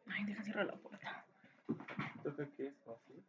Ay, deja cerrar la puerta. Creo que es fácil.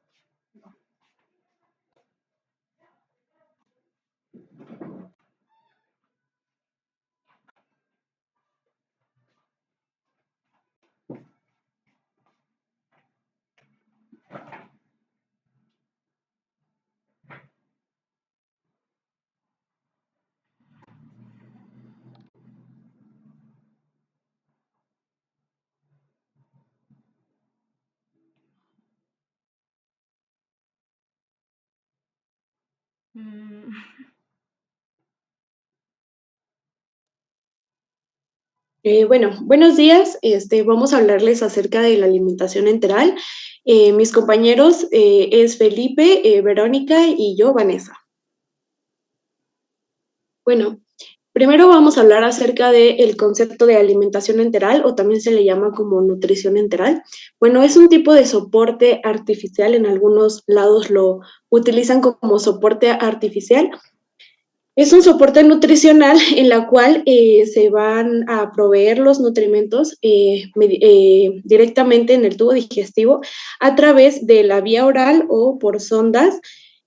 Mm, Bueno, buenos días. Vamos a hablarles acerca de la alimentación enteral. Mis compañeros es Felipe, Verónica y yo, Vanessa. Bueno, primero vamos a hablar acerca del concepto de alimentación enteral o también se le llama como nutrición enteral. Bueno, es un tipo de soporte artificial, en algunos lados lo utilizan como soporte artificial. Es un soporte nutricional en la cual se van a proveer los nutrimentos directamente en el tubo digestivo a través de la vía oral o por sondas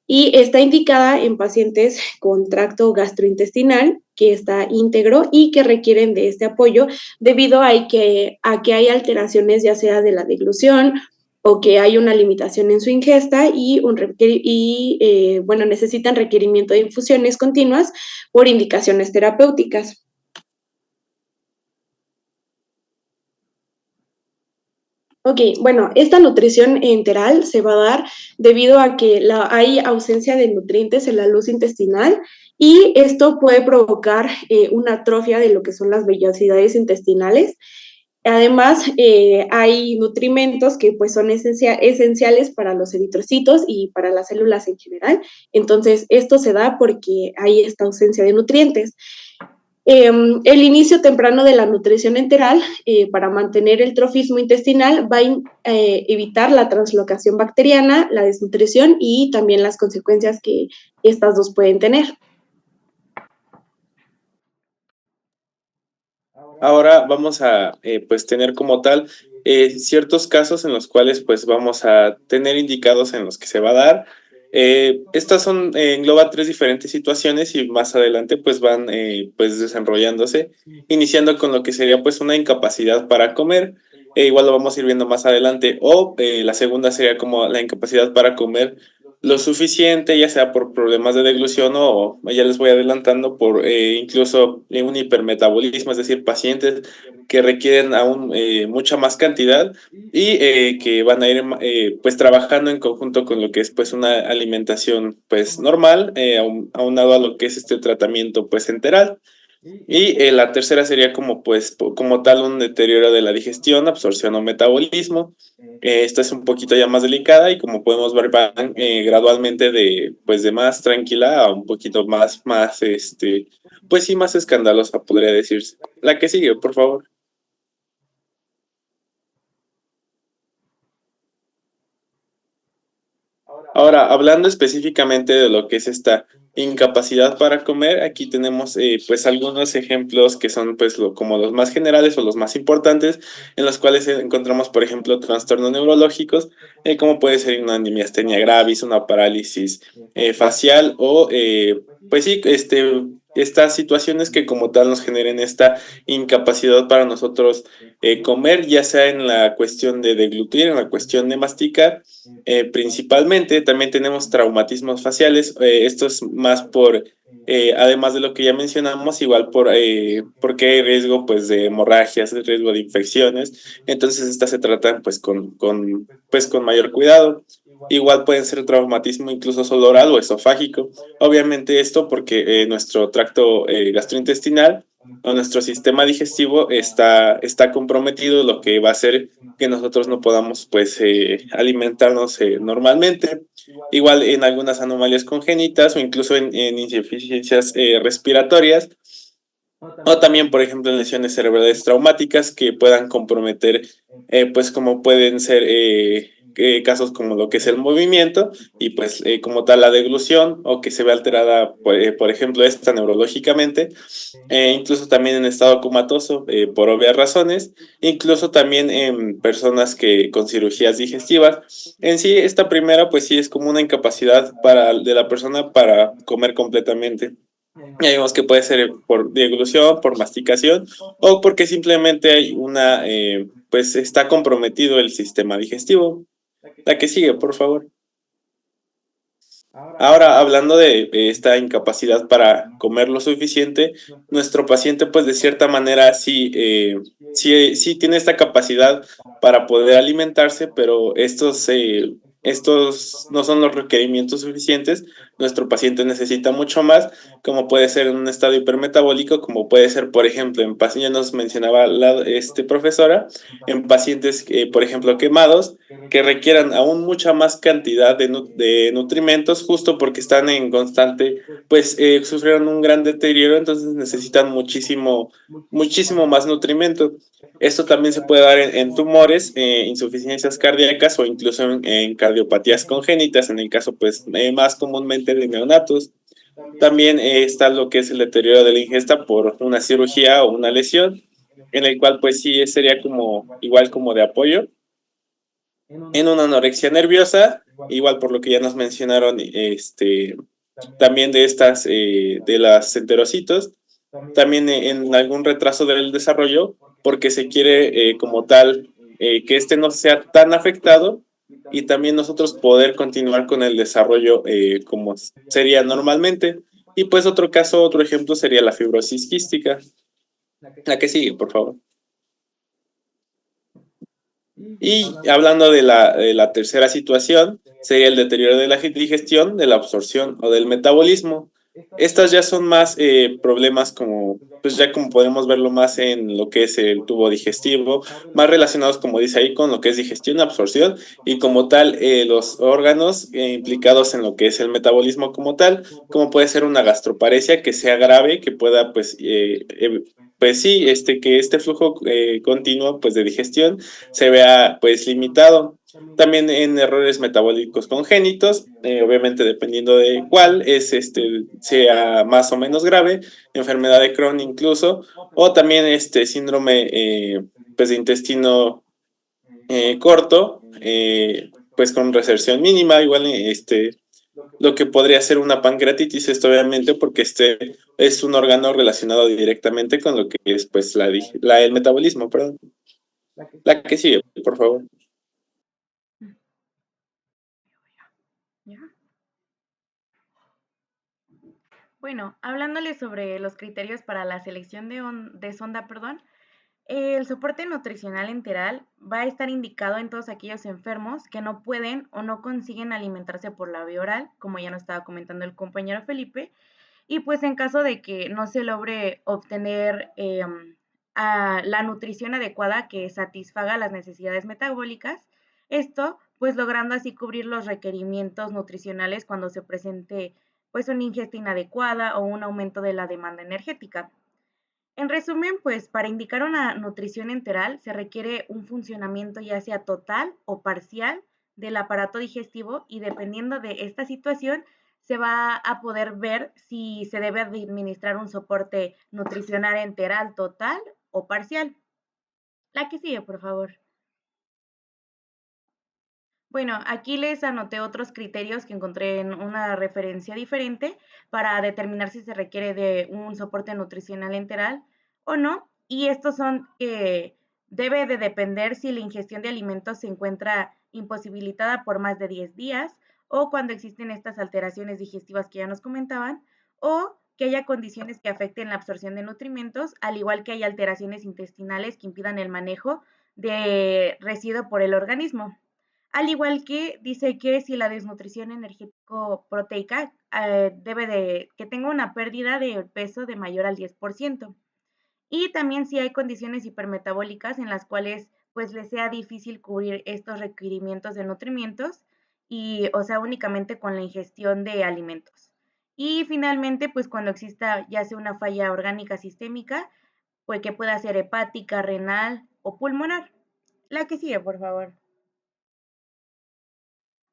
y está indicada en pacientes con tracto gastrointestinal que está íntegro y que requieren de este apoyo debido a que hay alteraciones ya sea de la deglución o que hay una limitación en su ingesta bueno, necesitan requerimiento de infusiones continuas por indicaciones terapéuticas. Ok, bueno, esta nutrición enteral se va a dar debido a que hay ausencia de nutrientes en la luz intestinal y esto puede provocar una atrofia de lo que son las vellosidades intestinales. Además, hay nutrimentos que pues son esenciales para los eritrocitos y para las células en general. Entonces, esto se da porque hay esta ausencia de nutrientes. El inicio temprano de la nutrición enteral para mantener el trofismo intestinal va a evitar la translocación bacteriana, la desnutrición y también las consecuencias que estas dos pueden tener. Ahora vamos a pues tener como tal ciertos casos en los cuales pues vamos a tener indicados en los que se va a dar. Estas son engloba tres diferentes situaciones y más adelante pues van pues desarrollándose, iniciando con lo que sería pues una incapacidad para comer. Igual lo vamos a ir viendo más adelante. O la segunda sería como la incapacidad para comer lo suficiente, ya sea por problemas de deglución o ya les voy adelantando por incluso un hipermetabolismo, es decir, pacientes que requieren aún mucha más cantidad y que van a ir pues trabajando en conjunto con lo que es pues una alimentación pues normal, aunado a lo que es este tratamiento pues enteral. Y la tercera sería como pues como tal un deterioro de la digestión, absorción o metabolismo. Esta es un poquito ya más delicada y como podemos ver van gradualmente de pues de más tranquila a un poquito más pues sí más escandalosa podría decirse. La que sigue, por favor. Ahora, hablando específicamente de lo que es esta incapacidad para comer, aquí tenemos pues algunos ejemplos que son pues como los más generales o los más importantes, en los cuales encontramos, por ejemplo, trastornos neurológicos, como puede ser una miastenia gravis, una parálisis facial o pues sí, estas situaciones que como tal nos generen esta incapacidad para nosotros comer, ya sea en la cuestión de deglutir, en la cuestión de masticar. Principalmente también tenemos traumatismos faciales, esto es más por, además de lo que ya mencionamos, igual porque hay riesgo pues de hemorragias, hay riesgo de infecciones, entonces estas se tratan pues pues con mayor cuidado. Igual pueden ser traumatismo incluso solo oral o esofágico. Obviamente esto porque nuestro tracto gastrointestinal o nuestro sistema digestivo está comprometido, lo que va a hacer que nosotros no podamos pues alimentarnos normalmente. Igual en algunas anomalias congénitas o incluso en insuficiencias respiratorias o también, por ejemplo, en lesiones cerebrales traumáticas que puedan comprometer, pues como pueden ser casos como lo que es el movimiento y pues como tal la deglución o que se ve alterada, por ejemplo, esta neurológicamente, incluso también en estado comatoso por obvias razones, incluso también en personas que con cirugías digestivas. En sí, esta primera pues sí es como una incapacidad de la persona para comer completamente. Ya vimos que puede ser por deglución, por masticación o porque simplemente hay pues está comprometido el sistema digestivo. La que sigue, por favor. Ahora, hablando de esta incapacidad para comer lo suficiente, nuestro paciente, pues de cierta manera sí tiene esta capacidad para poder alimentarse, pero estos no son los requerimientos suficientes. Nuestro paciente necesita mucho más, como puede ser en un estado hipermetabólico, como puede ser, por ejemplo, en pacientes, ya nos mencionaba profesora, en pacientes, por ejemplo, quemados que requieran aún mucha más cantidad de nutrimentos, justo porque están en constante, pues sufrieron un gran deterioro, entonces necesitan muchísimo más nutrimento. Esto también se puede dar en tumores, insuficiencias cardíacas o incluso en cardiopatías congénitas, en el caso pues más comúnmente de neonatos. También está lo que es el deterioro de la ingesta por una cirugía o una lesión, en el cual pues sí sería como igual como de apoyo en una anorexia nerviosa, igual por lo que ya nos mencionaron, también de las enterocitos, también en algún retraso del desarrollo, porque se quiere como tal que este no sea tan afectado y también nosotros poder continuar con el desarrollo como sería normalmente. Y pues otro ejemplo sería la fibrosis quística. La que sigue, por favor. Y hablando de la tercera situación, sería el deterioro de la digestión, de la absorción o del metabolismo. Estas ya son más problemas como, pues ya como podemos verlo más en lo que es el tubo digestivo, más relacionados, como dice ahí, con lo que es digestión, absorción y como tal los órganos implicados en lo que es el metabolismo como tal, como puede ser una gastroparesia que sea grave, que pueda pues sí, que este flujo continuo pues de digestión se vea pues limitado. También en errores metabólicos congénitos, obviamente dependiendo de cuál es sea más o menos grave, enfermedad de Crohn incluso, o también este síndrome pues de intestino corto, pues con reserción mínima, igual lo que podría ser una pancreatitis, esto obviamente porque este es un órgano relacionado directamente con lo que es pues el metabolismo, perdón. La que sigue, por favor. ¿Ya? Bueno, hablándole sobre los criterios para la selección de sonda, perdón, el soporte nutricional enteral va a estar indicado en todos aquellos enfermos que no pueden o no consiguen alimentarse por la vía oral, como ya nos estaba comentando el compañero Felipe, y pues en caso de que no se logre obtener la nutrición adecuada que satisfaga las necesidades metabólicas, esto pues logrando así cubrir los requerimientos nutricionales cuando se presente pues una ingesta inadecuada o un aumento de la demanda energética. En resumen, pues para indicar una nutrición enteral se requiere un funcionamiento ya sea total o parcial del aparato digestivo y dependiendo de esta situación se va a poder ver si se debe administrar un soporte nutricional enteral total o parcial. La que sigue, por favor. Bueno, aquí les anoté otros criterios que encontré en una referencia diferente para determinar si se requiere de un soporte nutricional enteral o no. Y estos son que debe de depender si la ingestión de alimentos se encuentra imposibilitada por más de 10 días o cuando existen estas alteraciones digestivas que ya nos comentaban o que haya condiciones que afecten la absorción de nutrimentos, al igual que hay alteraciones intestinales que impidan el manejo de residuo por el organismo. Al igual que dice que si la desnutrición energético-proteica debe de que tenga una pérdida de peso de mayor al 10%. Y también si hay condiciones hipermetabólicas en las cuales pues les sea difícil cubrir estos requerimientos de nutrimientos y o sea únicamente con la ingestión de alimentos. Y finalmente pues cuando exista ya sea una falla orgánica sistémica, pues que pueda ser hepática, renal o pulmonar. La que sigue, por favor.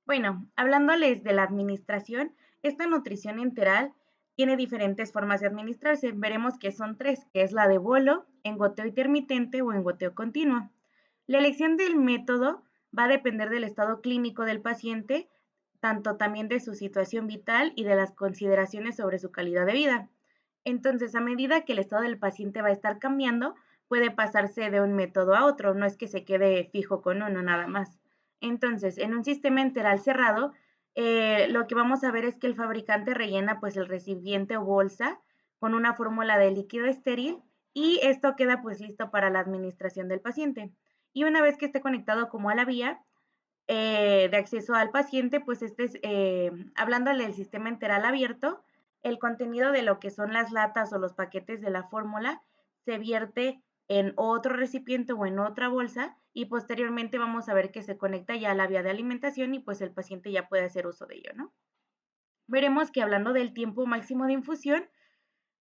Bueno, hablándoles de la administración, esta nutrición enteral tiene diferentes formas de administrarse. Veremos que son tres, que es la de bolo, en goteo intermitente o en goteo continuo. La elección del método va a depender del estado clínico del paciente, tanto también de su situación vital y de las consideraciones sobre su calidad de vida. Entonces, a medida que el estado del paciente va a estar cambiando, puede pasarse de un método a otro, no es que se quede fijo con uno nada más. Entonces, en un sistema enteral cerrado, lo que vamos a ver es que el fabricante rellena pues el recipiente o bolsa con una fórmula de líquido estéril y esto queda pues listo para la administración del paciente. Y una vez que esté conectado como a la vía de acceso al paciente, pues hablándole del sistema enteral abierto, el contenido de lo que son las latas o los paquetes de la fórmula se vierte en otro recipiente o en otra bolsa y posteriormente vamos a ver que se conecta ya a la vía de alimentación y pues el paciente ya puede hacer uso de ello, ¿no? Veremos que hablando del tiempo máximo de infusión,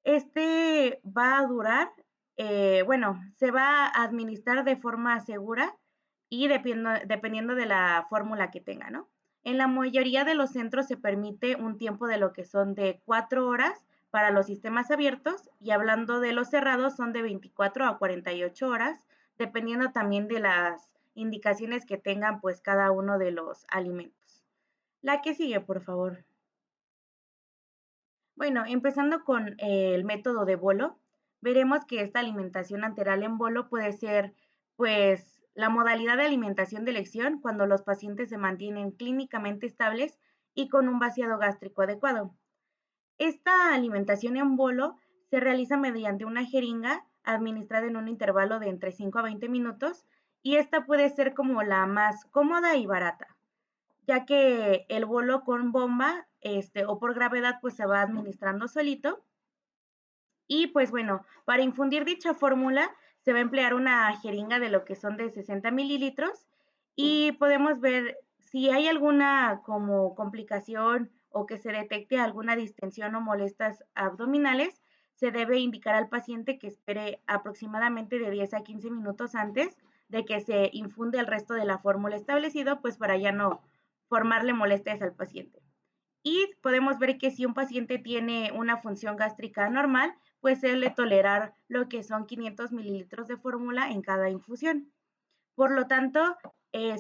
este va a durar, bueno, se va a administrar de forma segura y dependiendo de la fórmula que tenga, ¿no? En la mayoría de los centros se permite un tiempo de lo que son de 4 horas para los sistemas abiertos y hablando de los cerrados son de 24 a 48 horas, dependiendo también de las indicaciones que tengan pues cada uno de los alimentos. La que sigue, por favor. Bueno, empezando con el método de bolo, veremos que esta alimentación enteral en bolo puede ser, pues, la modalidad de alimentación de elección cuando los pacientes se mantienen clínicamente estables y con un vaciado gástrico adecuado. Esta alimentación en bolo se realiza mediante una jeringa administrada en un intervalo de entre 5 a 20 minutos y esta puede ser como la más cómoda y barata ya que el bolo con bomba o por gravedad pues se va administrando solito. Y pues bueno, para infundir dicha fórmula se va a emplear una jeringa de lo que son de 60 mililitros y podemos ver si hay alguna como complicación o que se detecte alguna distensión o molestias abdominales, se debe indicar al paciente que espere aproximadamente de 10 a 15 minutos antes de que se infunde el resto de la fórmula establecido, pues para ya no formarle molestias al paciente. Y podemos ver que si un paciente tiene una función gástrica normal, pues se le tolerar lo que son 500 mililitros de fórmula en cada infusión. Por lo tanto,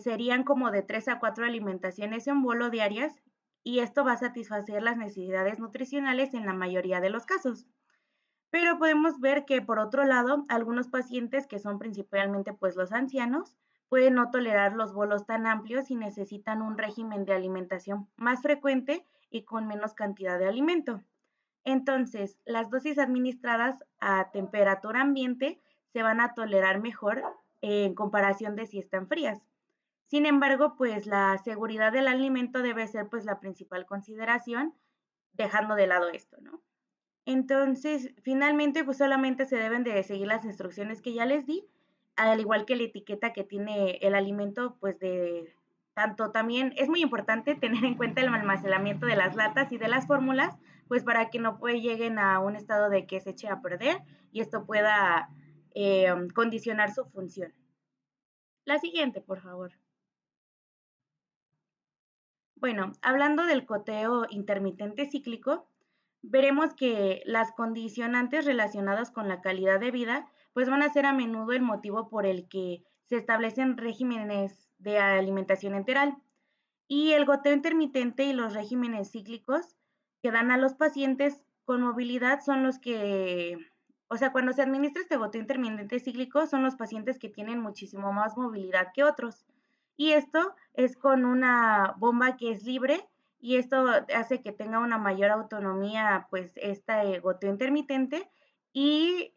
serían como de 3 a 4 alimentaciones en bolo diarias y esto va a satisfacer las necesidades nutricionales en la mayoría de los casos. Pero podemos ver que por otro lado, algunos pacientes que son principalmente pues los ancianos pueden no tolerar los bolos tan amplios y necesitan un régimen de alimentación más frecuente y con menos cantidad de alimento. Entonces, las dosis administradas a temperatura ambiente se van a tolerar mejor en comparación de si están frías. Sin embargo, pues la seguridad del alimento debe ser pues la principal consideración, dejando de lado esto, ¿no? Entonces, finalmente, pues solamente se deben de seguir las instrucciones que ya les di, al igual que la etiqueta que tiene el alimento, pues de tanto también es muy importante tener en cuenta el almacenamiento de las latas y de las fórmulas, pues para que no lleguen a un estado de que se eche a perder y esto pueda condicionar su función. La siguiente, por favor. Bueno, hablando del goteo intermitente cíclico, veremos que las condicionantes relacionadas con la calidad de vida, pues van a ser a menudo el motivo por el que se establecen regímenes de alimentación enteral. Y el goteo intermitente y los regímenes cíclicos que dan a los pacientes con movilidad son los que, o sea, cuando se administra este goteo intermitente cíclico son los pacientes que tienen muchísimo más movilidad que otros. Y esto es con una bomba que es libre y esto hace que tenga una mayor autonomía, pues, este goteo intermitente y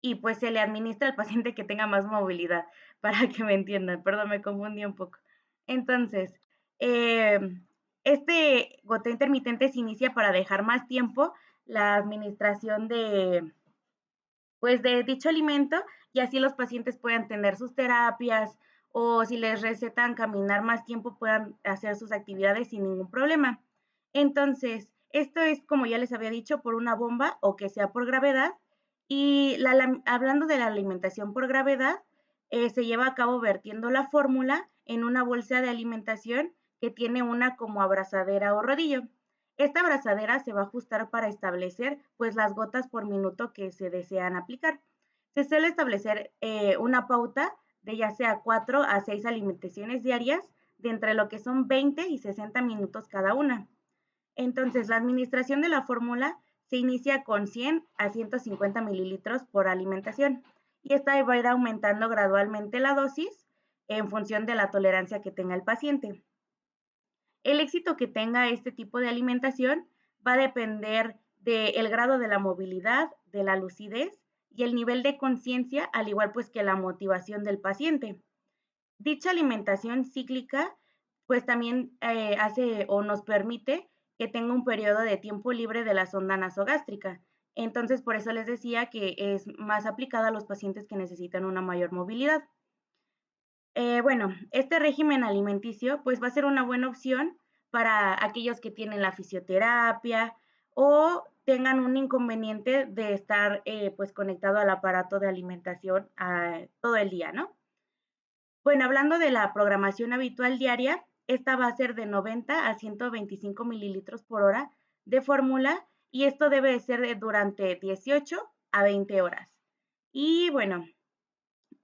y pues se le administra al paciente que tenga más movilidad, para que me entiendan, perdón, me confundí un poco. Entonces, eh, este goteo intermitente se inicia para dejar más tiempo la administración pues de dicho alimento y así los pacientes puedan tener sus terapias o si les recetan caminar más tiempo puedan hacer sus actividades sin ningún problema. Entonces, esto es como ya les había dicho por una bomba o que sea por gravedad y hablando de la alimentación por gravedad, se lleva a cabo vertiendo la fórmula en una bolsa de alimentación que tiene una como abrazadera o rodillo. Esta abrazadera se va a ajustar para establecer pues las gotas por minuto que se desean aplicar. Se suele establecer una pauta de ya sea 4 a 6 alimentaciones diarias de entre lo que son 20 y 60 minutos cada una. Entonces, la administración de la fórmula se inicia con 100 a 150 mililitros por alimentación y esta va a ir aumentando gradualmente la dosis en función de la tolerancia que tenga el paciente. El éxito que tenga este tipo de alimentación va a depender del grado de la movilidad, de la lucidez y el nivel de conciencia, al igual pues que la motivación del paciente. Dicha alimentación cíclica pues también hace o nos permite que tenga un periodo de tiempo libre de la sonda nasogástrica. Entonces, por eso les decía que es más aplicada a los pacientes que necesitan una mayor movilidad. Bueno, este régimen alimenticio pues va a ser una buena opción para aquellos que tienen la fisioterapia o tengan un inconveniente de estar pues conectado al aparato de alimentación todo el día, ¿no? Bueno, hablando de la programación habitual diaria, esta va a ser de 90 a 125 mililitros por hora de fórmula y esto debe ser durante 18 a 20 horas. Y bueno,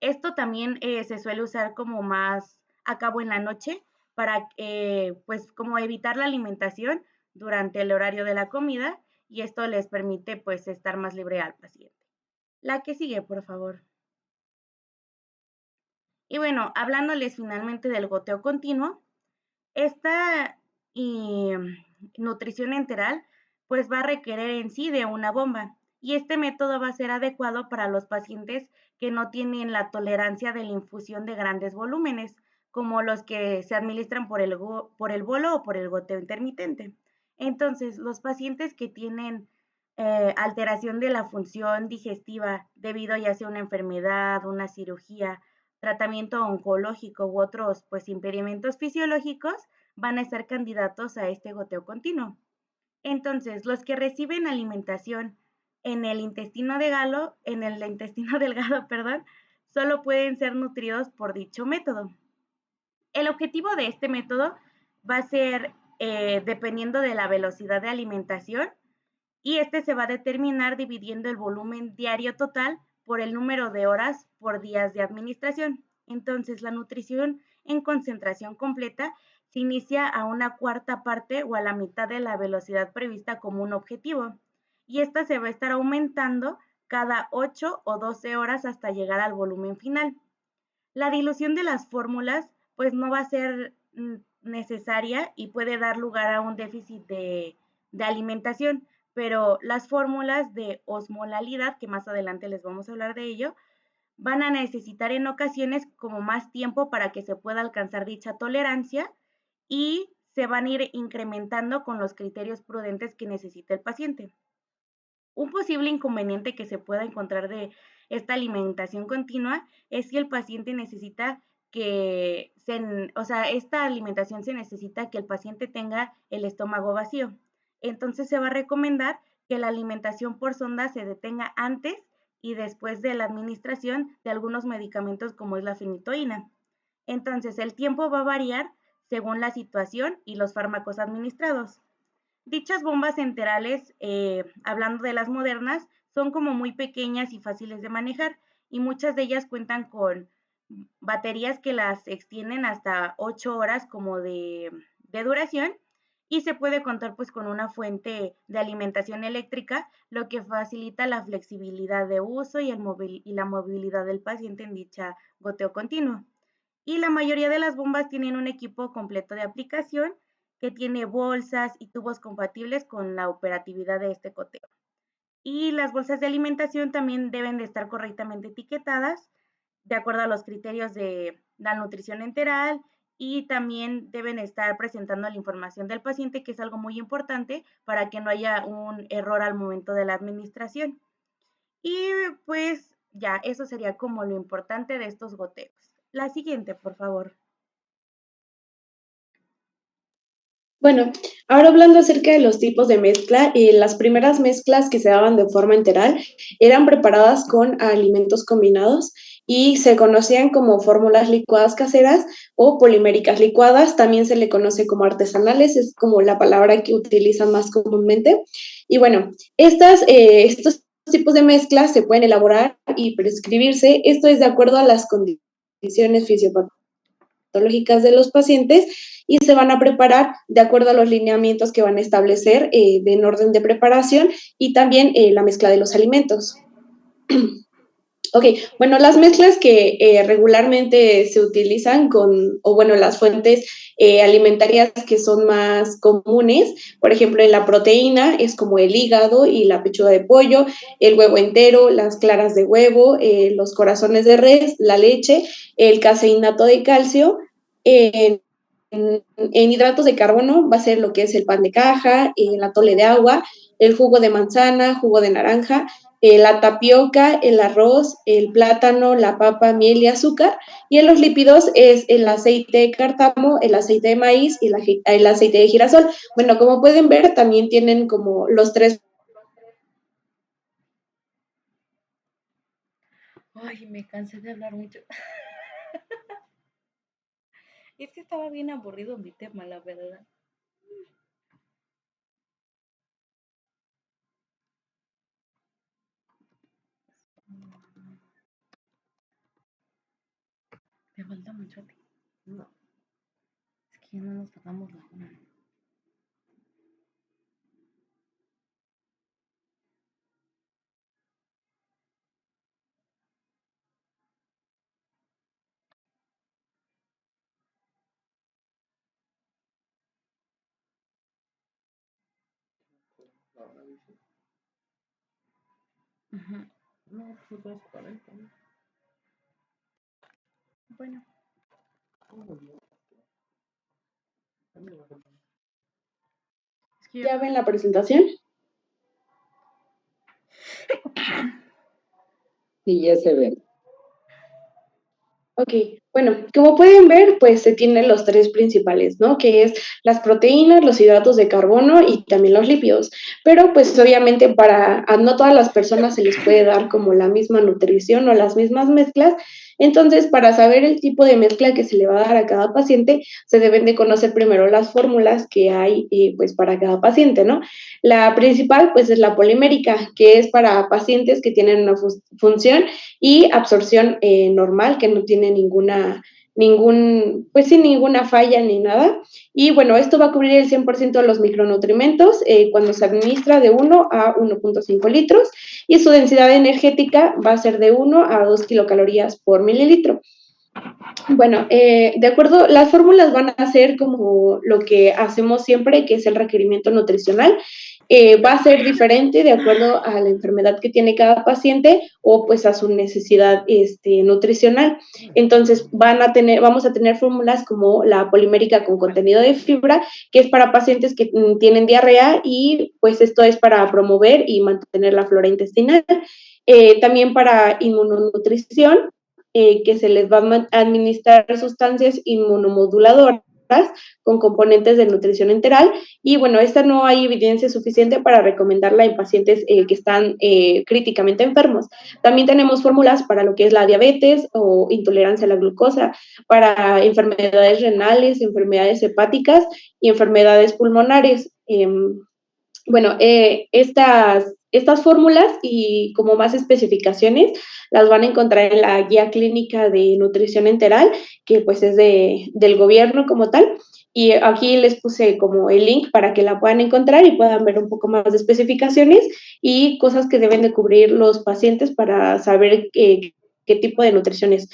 esto también se suele usar como más a cabo en la noche para pues como evitar la alimentación durante el horario de la comida y esto les permite pues estar más libre al paciente. La que sigue, por favor. Y bueno, hablándoles finalmente del goteo continuo, esta nutrición enteral pues va a requerir en sí de una bomba y este método va a ser adecuado para los pacientes que no tienen la tolerancia de la infusión de grandes volúmenes, como los que se administran por el bolo o por el goteo intermitente. Entonces, los pacientes que tienen alteración de la función digestiva debido ya sea a una enfermedad, una cirugía, tratamiento oncológico u otros pues impedimentos fisiológicos, van a ser candidatos a este goteo continuo. Entonces, los que reciben alimentación en el intestino delgado, perdón, solo pueden ser nutridos por dicho método. El objetivo de este método va a ser dependiendo de la velocidad de alimentación y este se va a determinar dividiendo el volumen diario total por el número de horas por días de administración. Entonces, la nutrición en concentración completa se inicia a una cuarta parte o a la mitad de la velocidad prevista como un objetivo. Y esta se va a estar aumentando cada 8 o 12 horas hasta llegar al volumen final. La dilución de las fórmulas pues no va a ser necesaria y puede dar lugar a un déficit de alimentación, pero las fórmulas de osmolalidad, que más adelante les vamos a hablar de ello, van a necesitar en ocasiones como más tiempo para que se pueda alcanzar dicha tolerancia y se van a ir incrementando con los criterios prudentes que necesita el paciente. Un posible inconveniente que se pueda encontrar de esta alimentación continua es si el paciente necesita esta alimentación se necesita que el paciente tenga el estómago vacío. Entonces se va a recomendar que la alimentación por sonda se detenga antes y después de la administración de algunos medicamentos como es la fenitoína. Entonces el tiempo va a variar según la situación y los fármacos administrados. Dichas bombas enterales, hablando de las modernas, son como muy pequeñas y fáciles de manejar y muchas de ellas cuentan con baterías que las extienden hasta 8 horas como de duración y se puede contar pues con una fuente de alimentación eléctrica, lo que facilita la flexibilidad de uso y la movilidad del paciente en dicha goteo continuo. Y la mayoría de las bombas tienen un equipo completo de aplicación que tiene bolsas y tubos compatibles con la operatividad de este goteo. Y las bolsas de alimentación también deben de estar correctamente etiquetadas de acuerdo a los criterios de la nutrición enteral y también deben estar presentando la información del paciente, que es algo muy importante para que no haya un error al momento de la administración. Y pues ya, eso sería como lo importante de estos goteos. La siguiente, por favor. Bueno, ahora hablando acerca de los tipos de mezcla, las primeras mezclas que se daban de forma enteral eran preparadas con alimentos combinados y se conocían como fórmulas licuadas caseras o poliméricas licuadas, también se le conoce como artesanales, es como la palabra que utilizan más comúnmente. Y bueno, estos tipos de mezclas se pueden elaborar y prescribirse, esto es de acuerdo a las condiciones fisiopatológicas de los pacientes y se van a preparar de acuerdo a los lineamientos que van a establecer en orden de preparación y también la mezcla de los alimentos. Ok, bueno, las mezclas que regularmente se utilizan o bueno, las fuentes alimentarias que son más comunes, por ejemplo, en la proteína es como el hígado y la pechuga de pollo, el huevo entero, las claras de huevo, los corazones de res, la leche, el caseinato de calcio. En, en hidratos de carbono va a ser lo que es el pan de caja, el atole de agua, el jugo de manzana, jugo de naranja, la tapioca, el arroz, el plátano, la papa, miel y azúcar. Y en los lípidos es el aceite de cártamo, el aceite de maíz y el aceite de girasol. Bueno, como pueden ver, también tienen como los tres. Ay, me cansé de hablar mucho. Es que estaba bien aburrido mi tema, la verdad. Me falta mucho a ti. No, es que ya no nos tratamos la una. Ujú. No, pues 2:40. Bueno. Es que yo... ¿Ya ven la presentación? Sí, ya se ve. Ok, bueno, como pueden ver, pues se tienen los tres principales, ¿no? Que es las proteínas, los hidratos de carbono y también los lípidos. Pero pues obviamente a no todas las personas se les puede dar como la misma nutrición o las mismas mezclas. Entonces, para saber el tipo de mezcla que se le va a dar a cada paciente, se deben de conocer primero las fórmulas que hay pues para cada paciente, ¿no? La principal pues es la polimérica, que es para pacientes que tienen una función y absorción normal, que no tiene pues sin ninguna falla ni nada. Y bueno, esto va a cubrir el 100% de los micronutrientes cuando se administra de 1 a 1.5 litros y su densidad energética va a ser de 1 a 2 kilocalorías por mililitro. Bueno, de acuerdo, las fórmulas van a ser como lo que hacemos siempre, que es el requerimiento nutricional. Va a ser diferente de acuerdo a la enfermedad que tiene cada paciente o pues a su necesidad nutricional. Entonces vamos a tener fórmulas como la polimérica con contenido de fibra, que es para pacientes que tienen diarrea y pues esto es para promover y mantener la flora intestinal. También para inmunonutrición, que se les va a administrar sustancias inmunomoduladoras con componentes de nutrición enteral y bueno, esta no hay evidencia suficiente para recomendarla en pacientes que están críticamente enfermos. También tenemos fórmulas para lo que es la diabetes o intolerancia a la glucosa, para enfermedades renales, enfermedades hepáticas y enfermedades pulmonares. Bueno, estas fórmulas y como más especificaciones las van a encontrar en la guía clínica de nutrición enteral, que pues es del gobierno como tal. Y aquí les puse como el link para que la puedan encontrar y puedan ver un poco más de especificaciones y cosas que deben de cubrir los pacientes para saber qué tipo de nutrición es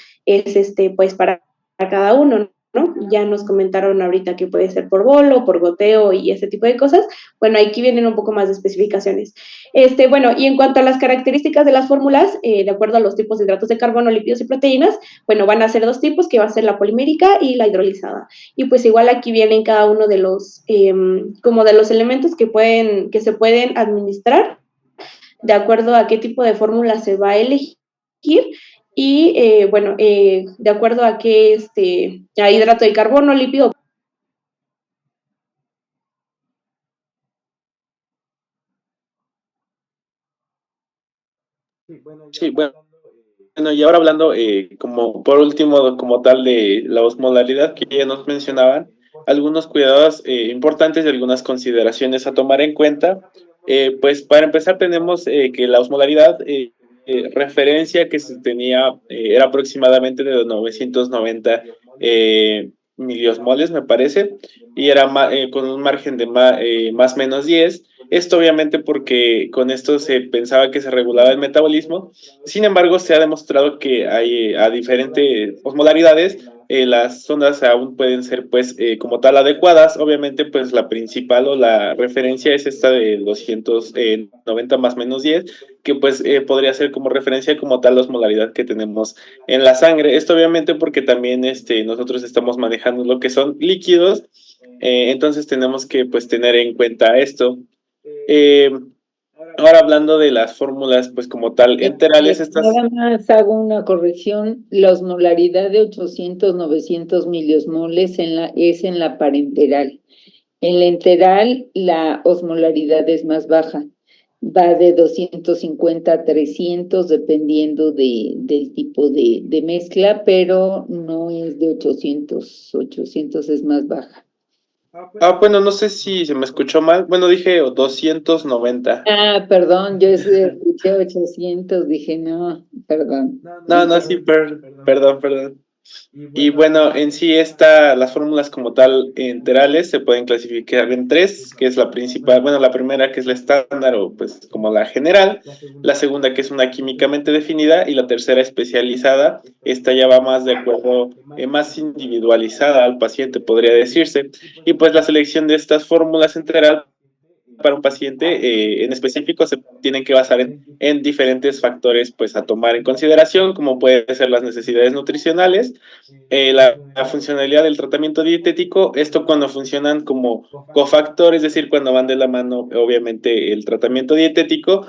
pues para cada uno, ¿no? Ya nos comentaron ahorita que puede ser por bolo, por goteo y ese tipo de cosas. Bueno, aquí vienen un poco más de especificaciones. Bueno, y en cuanto a las características de las fórmulas, de acuerdo a los tipos de hidratos de carbono, lípidos y proteínas, bueno, van a ser dos tipos, que va a ser la polimérica y la hidrolizada. Y pues igual aquí vienen cada uno de los, como de los elementos que se pueden administrar de acuerdo a qué tipo de fórmula se va a elegir y bueno, de acuerdo a qué a hidrato de carbono, lípido. Sí, bueno, bueno, y ahora hablando como por último como tal de la osmolaridad que ya nos mencionaban, algunos cuidados importantes y algunas consideraciones a tomar en cuenta. Pues para empezar tenemos que la osmolaridad referencia que se tenía era aproximadamente de 990 miliosmoles, me parece, y era con un margen de más menos 10. Esto obviamente porque con esto se pensaba que se regulaba el metabolismo. Sin embargo, se ha demostrado que hay a diferentes osmolaridades, las ondas aún pueden ser pues como tal adecuadas. Obviamente pues la principal o la referencia es esta de 290 más menos 10, que pues podría ser como referencia como tal la osmolaridad que tenemos en la sangre. Esto obviamente porque también nosotros estamos manejando lo que son líquidos, entonces tenemos que pues tener en cuenta esto. Eh, Ahora hablando de las fórmulas, pues como tal, enterales, estas. Nada más hago una corrección. La osmolaridad de 800, 900 miliosmoles es en la parenteral. En la enteral, la osmolaridad es más baja. Va de 250 a 300, dependiendo del tipo de mezcla, pero no es de 800. 800 es más baja. Bueno, no sé si se me escuchó mal. Bueno, dije 290. Perdón, yo escuché 800, dije no, perdón. No, sí, perdón. Y bueno, en sí las fórmulas como tal enterales se pueden clasificar en tres, que es la principal, bueno, la primera que es la estándar o pues como la general, la segunda que es una químicamente definida y la tercera especializada. Esta ya va más de acuerdo, más individualizada al paciente, podría decirse. Y pues la selección de estas fórmulas enteral para un paciente en específico se tienen que basar en diferentes factores pues a tomar en consideración, como pueden ser las necesidades nutricionales, la funcionalidad del tratamiento dietético, esto cuando funcionan como cofactor, es decir, cuando van de la mano obviamente el tratamiento dietético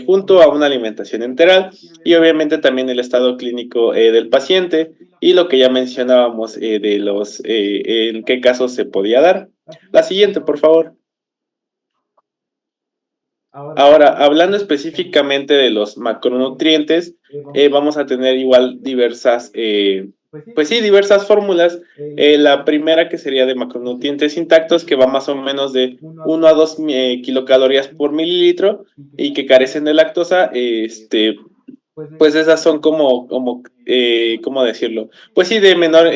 junto a una alimentación enteral y obviamente también el estado clínico del paciente y lo que ya mencionábamos de los en qué casos se podía dar. La siguiente, por favor. Ahora, hablando específicamente de los macronutrientes, vamos a tener igual diversas, pues sí, diversas fórmulas. La primera que sería de macronutrientes intactos, que va más o menos de 1 a 2 kilocalorías por mililitro y que carecen de lactosa, pues esas son ¿cómo decirlo? Pues sí, de menor,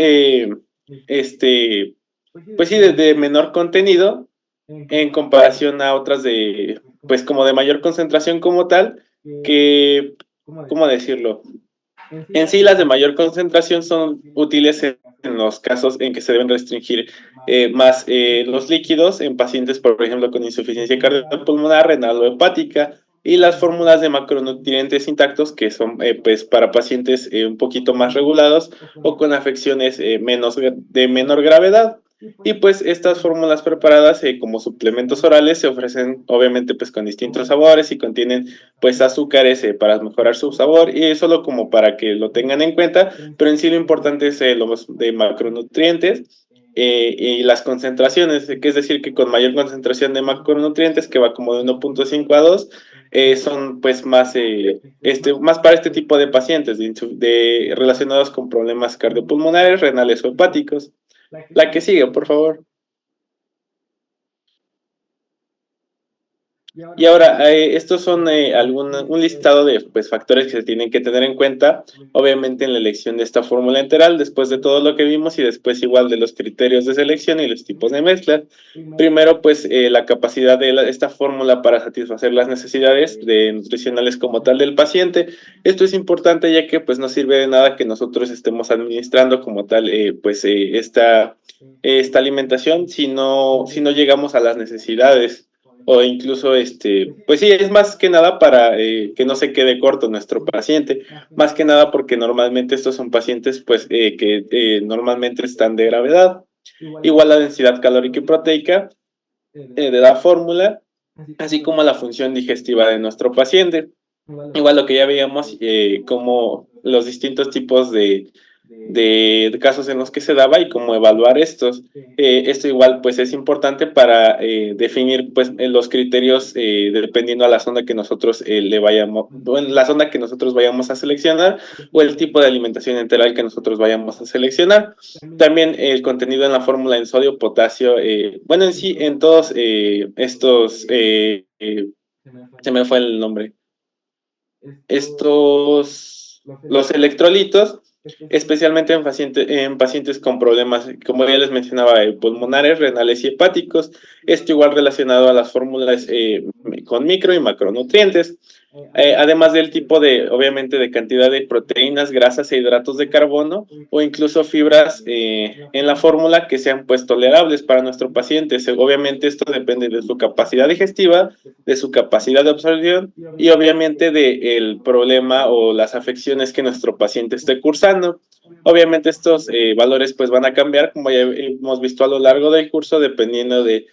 pues sí, de menor contenido en comparación a otras pues como de mayor concentración como tal, que, ¿cómo decirlo? En sí, las de mayor concentración son útiles en los casos en que se deben restringir más los líquidos en pacientes, por ejemplo, con insuficiencia cardiopulmonar, renal o hepática, y las fórmulas de macronutrientes intactos que son pues para pacientes un poquito más regulados o con afecciones de menor gravedad. Y pues estas fórmulas preparadas como suplementos orales se ofrecen obviamente pues con distintos sabores y contienen pues azúcares para mejorar su sabor y solo como para que lo tengan en cuenta, pero en sí lo importante es los de macronutrientes y las concentraciones, que es decir que con mayor concentración de macronutrientes que va como de 1.5 a 2 son pues más para este tipo de pacientes relacionados con problemas cardiopulmonares, renales o hepáticos. La que sigue, por favor. Y ahora, estos son un listado de pues, factores que se tienen que tener en cuenta, obviamente en la elección de esta fórmula enteral, después de todo lo que vimos y después igual de los criterios de selección y los tipos de mezcla. Primero, pues la capacidad de esta fórmula para satisfacer las necesidades nutricionales como tal del paciente. Esto es importante ya que pues no sirve de nada que nosotros estemos administrando como tal esta alimentación si no llegamos a las necesidades o incluso pues sí, es más que nada para que no se quede corto nuestro paciente, más que nada porque normalmente estos son pacientes pues que normalmente están de gravedad, igual la densidad calórica y proteica de la fórmula, así como la función digestiva de nuestro paciente. Igual lo que ya veíamos, como los distintos tipos de casos en los que se daba y cómo evaluar estos. Esto igual pues es importante para definir pues los criterios dependiendo a la zona que nosotros le vayamos, bueno, la zona que nosotros vayamos a seleccionar o el tipo de alimentación enteral que nosotros vayamos a seleccionar. También el contenido en la fórmula en sodio, potasio, bueno, en sí, en todos estos, se me fue el nombre, los electrolitos, especialmente en pacientes con problemas, como ya les mencionaba, pulmonares, renales y hepáticos. Esto igual relacionado a las fórmulas con micro y macronutrientes. Además del tipo de, obviamente, de cantidad de proteínas, grasas e hidratos de carbono o incluso fibras en la fórmula que sean pues tolerables para nuestro paciente. Obviamente esto depende de su capacidad digestiva, de su capacidad de absorción y obviamente del problema o las afecciones que nuestro paciente esté cursando. Obviamente estos valores pues van a cambiar como ya hemos visto a lo largo del curso dependiendo de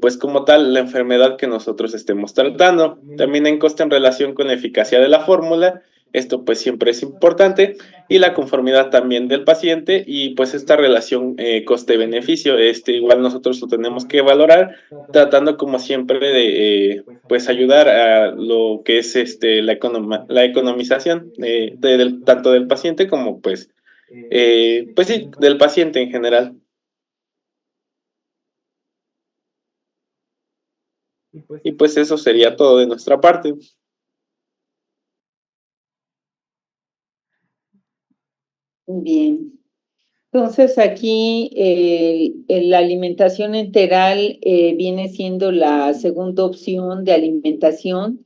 pues como tal la enfermedad que nosotros estemos tratando. También en coste en relación con la eficacia de la fórmula, esto pues siempre es importante, y la conformidad también del paciente y pues esta relación coste-beneficio, igual nosotros lo tenemos que valorar tratando como siempre de pues ayudar a lo que es la economización tanto del paciente como pues sí, del paciente en general. Y pues eso sería todo de nuestra parte. Bien. Entonces aquí la alimentación enteral viene siendo la segunda opción de alimentación,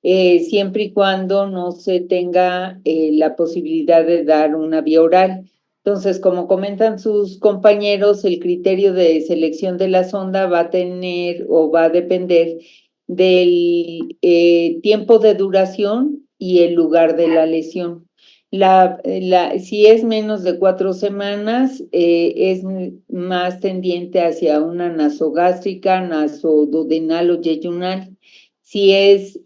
siempre y cuando no se tenga la posibilidad de dar una vía oral. Entonces, como comentan sus compañeros, el criterio de selección de la sonda va a tener o va a depender del tiempo de duración y el lugar de la lesión. Si es menos de 4 semanas, es más tendiente hacia una nasogástrica, nasoduodenal o yeyunal. Si es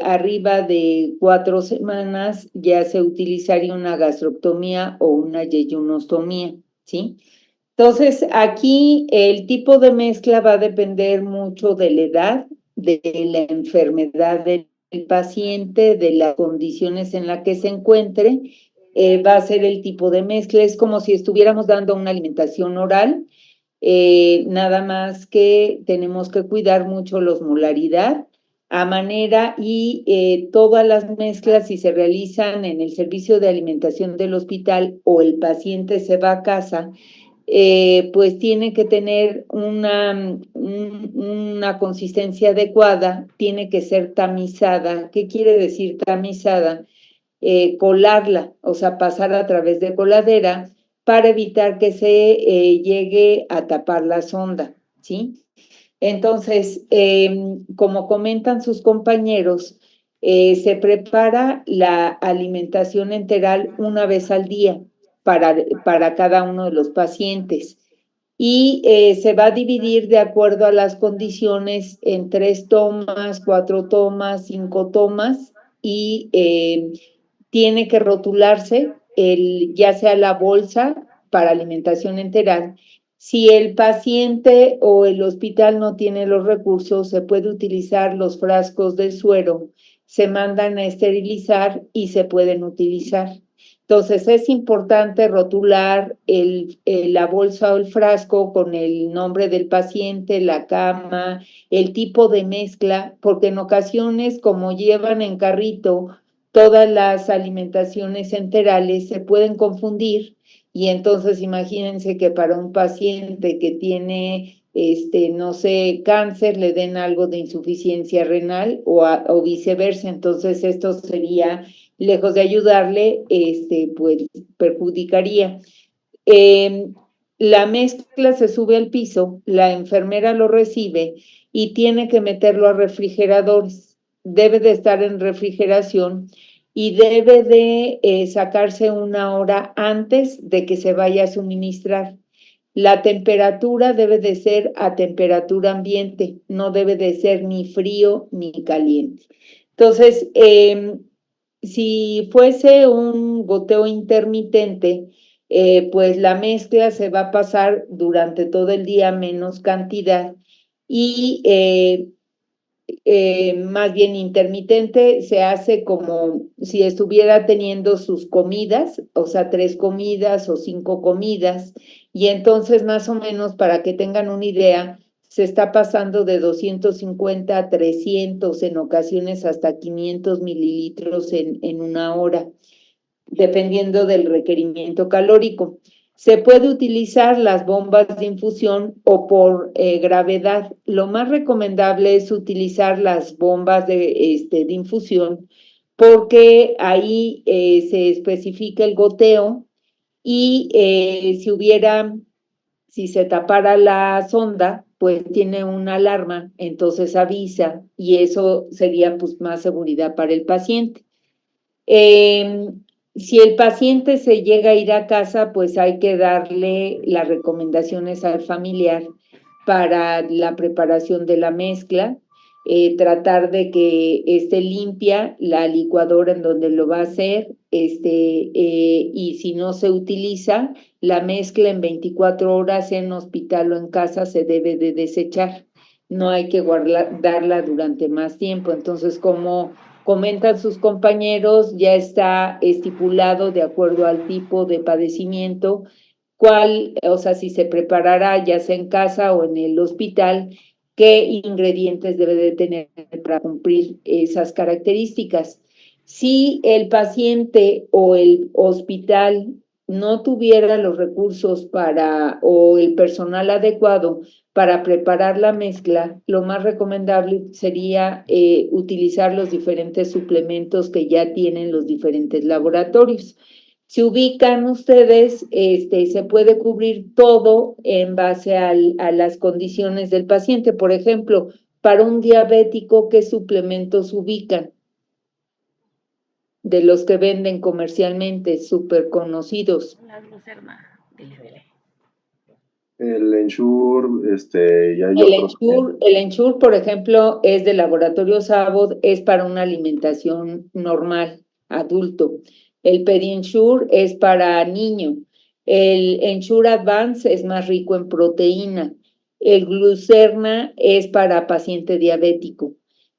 arriba de 4 semanas, ya se utilizaría una gastroctomía o una yeyunostomía, ¿sí? Entonces, aquí el tipo de mezcla va a depender mucho de la edad, de la enfermedad del paciente, de las condiciones en las que se encuentre, va a ser el tipo de mezcla. Es como si estuviéramos dando una alimentación oral, nada más que tenemos que cuidar mucho la osmolaridad a manera y todas las mezclas, si se realizan en el servicio de alimentación del hospital o el paciente se va a casa, pues tiene que tener una consistencia adecuada, tiene que ser tamizada. ¿Qué quiere decir tamizada? Colarla, o sea, pasar a través de coladera para evitar que se llegue a tapar la sonda, ¿sí? Entonces, como comentan sus compañeros, se prepara la alimentación enteral una vez al día para cada uno de los pacientes y se va a dividir de acuerdo a las condiciones en 3 tomas, 4 tomas, 5 tomas y tiene que rotularse ya sea la bolsa para alimentación enteral. Si el paciente o el hospital no tiene los recursos, se puede utilizar los frascos de suero, se mandan a esterilizar y se pueden utilizar. Entonces es importante rotular la bolsa o el frasco con el nombre del paciente, la cama, el tipo de mezcla, porque en ocasiones, como llevan en carrito todas las alimentaciones enterales, se pueden confundir y entonces imagínense que para un paciente que tiene, no sé, cáncer, le den algo de insuficiencia renal o viceversa. Entonces esto sería, lejos de ayudarle, pues perjudicaría. La mezcla se sube al piso, la enfermera lo recibe y tiene que meterlo a refrigeradores. Debe de estar en refrigeración y debe de sacarse 1 hora antes de que se vaya a suministrar. La temperatura debe de ser a temperatura ambiente, no debe de ser ni frío ni caliente. Entonces, si fuese un goteo intermitente, pues la mezcla se va a pasar durante todo el día menos cantidad y más bien intermitente se hace como si estuviera teniendo sus comidas, o sea, 3 comidas o 5 comidas, y entonces más o menos para que tengan una idea, se está pasando de 250 a 300, en ocasiones hasta 500 mililitros en una hora, dependiendo del requerimiento calórico. Se puede utilizar las bombas de infusión o por gravedad. Lo más recomendable es utilizar las bombas de infusión porque ahí se especifica el goteo y si se tapara la sonda, pues tiene una alarma, entonces avisa y eso sería pues más seguridad para el paciente. Si el paciente se llega a ir a casa, pues hay que darle las recomendaciones al familiar para la preparación de la mezcla, tratar de que esté limpia la licuadora en donde lo va a hacer, y si no se utiliza, la mezcla en 24 horas en hospital o en casa se debe de desechar. No hay que darla durante más tiempo. Entonces, como comentan sus compañeros, ya está estipulado de acuerdo al tipo de padecimiento, o sea, si se preparará ya sea en casa o en el hospital, qué ingredientes debe de tener para cumplir esas características. Si el paciente o el hospital no tuviera los recursos o el personal adecuado para preparar la mezcla, lo más recomendable sería utilizar los diferentes suplementos que ya tienen los diferentes laboratorios. Si ubican ustedes, se puede cubrir todo en base a las condiciones del paciente. Por ejemplo, para un diabético, ¿qué suplementos ubican? De los que venden comercialmente, súper conocidos. La glucerna del IBL. El Ensure, y hay otros. El Ensure, por ejemplo, es de Laboratorio Sabot, es para una alimentación normal, adulto. El Pediensure es para niño. El Ensure Advance es más rico en proteína. El Glucerna es para paciente diabético.